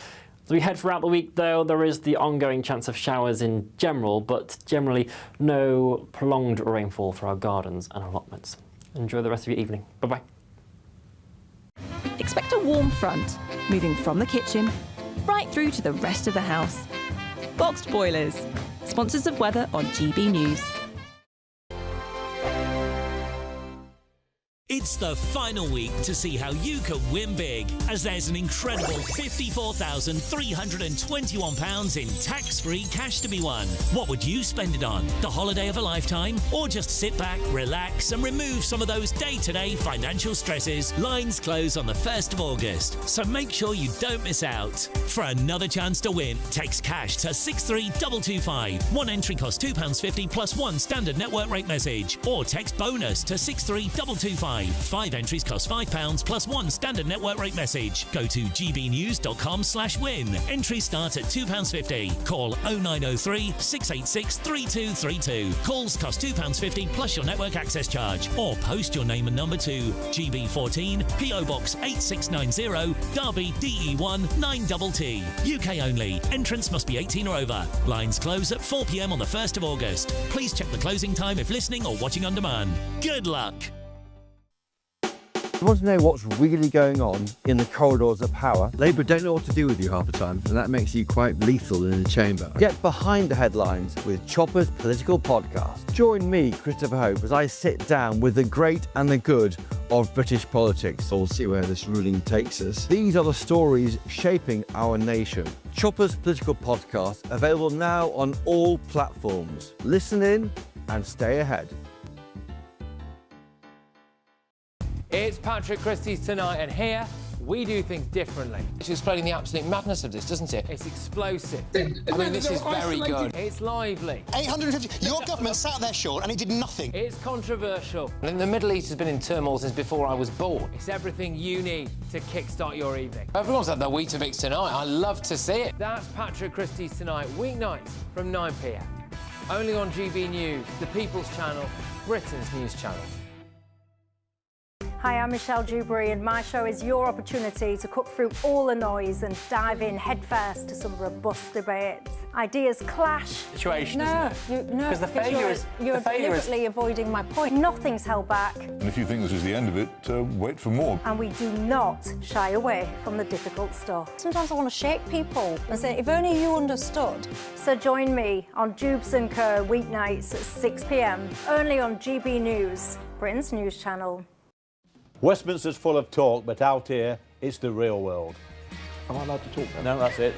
As we head throughout the week, though, there is the ongoing chance of showers in general, but generally no prolonged rainfall for our gardens and allotments. Enjoy the rest of your evening. Bye-bye. Expect a warm front, moving from the kitchen right through to the rest of the house. Boxed Boilers, sponsors of weather on GB News. It's the final week to see how you can win big, as there's an incredible £54,321 in tax-free cash to be won. What would you spend it on? The holiday of a lifetime? Or just sit back, relax and remove some of those day-to-day financial stresses? Lines close on the 1st of August, so make sure you don't miss out. For another chance to win, text cash to 63225. One entry costs £2.50 plus one standard network rate message, or text bonus to 63225. 5 entries cost £5 plus one standard network rate message. Go to gbnews.com/win. Entries start at £2.50. Call 0903 686 3232. Calls cost £2.50 plus your network access charge. Or post your name and number to GB14 PO Box 8690 Derby DE1 9TT. UK only. Entrance must be 18 or over. Lines close at 4 p.m. on the 1st of August. Please check the closing time if listening or watching on demand. Good luck. You want to know what's really going on in the corridors of power? Labour don't know what to do with you half the time, and that makes you quite lethal in the chamber. Get behind the headlines with Chopper's Political Podcast. Join me, Christopher Hope, as I sit down with the great and the good of British politics. We'll see where this ruling takes us. These are the stories shaping our nation. Chopper's Political Podcast, available now on all platforms. Listen in and stay ahead. It's Patrick Christie's Tonight, and here we do things differently. It's explaining the absolute madness of this, doesn't it? It's explosive. I mean, this is very good. It's lively. 850. Your government sat there, Sean, and it did nothing. It's controversial. And the Middle East has been in turmoil since before I was born. It's everything you need to kickstart your evening. Everyone's had their Weetabix tonight. I love to see it. That's Patrick Christie's Tonight, weeknights from 9 p.m. Only on GB News, the People's Channel, Britain's news channel. Hi, I'm Michelle Dewberry, and my show is your opportunity to cut through all the noise and dive in headfirst to some robust debates. Ideas clash. Situation, no, isn't it? because you're deliberately avoiding my point. Nothing's held back. And if you think this is the end of it, wait for more. And we do not shy away from the difficult stuff. Sometimes I want to shake people and say, if only you understood. So join me on Jubes & Co. weeknights at 6 p.m, only on GB News, Britain's news channel. Westminster's full of talk, but out here, it's the real world. Am I allowed to talk now? No, that's it.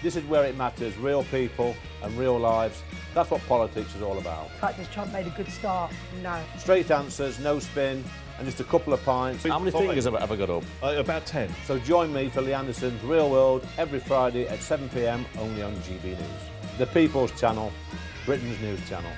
This is where it matters, real people and real lives. That's what politics is all about. In fact, has Trump made a good start? No. Straight answers, no spin, and just a couple of pints. How many fingers have I got up? About 10. So join me for Lee Anderson's Real World every Friday at 7 p.m, only on GB News. The People's Channel, Britain's news channel.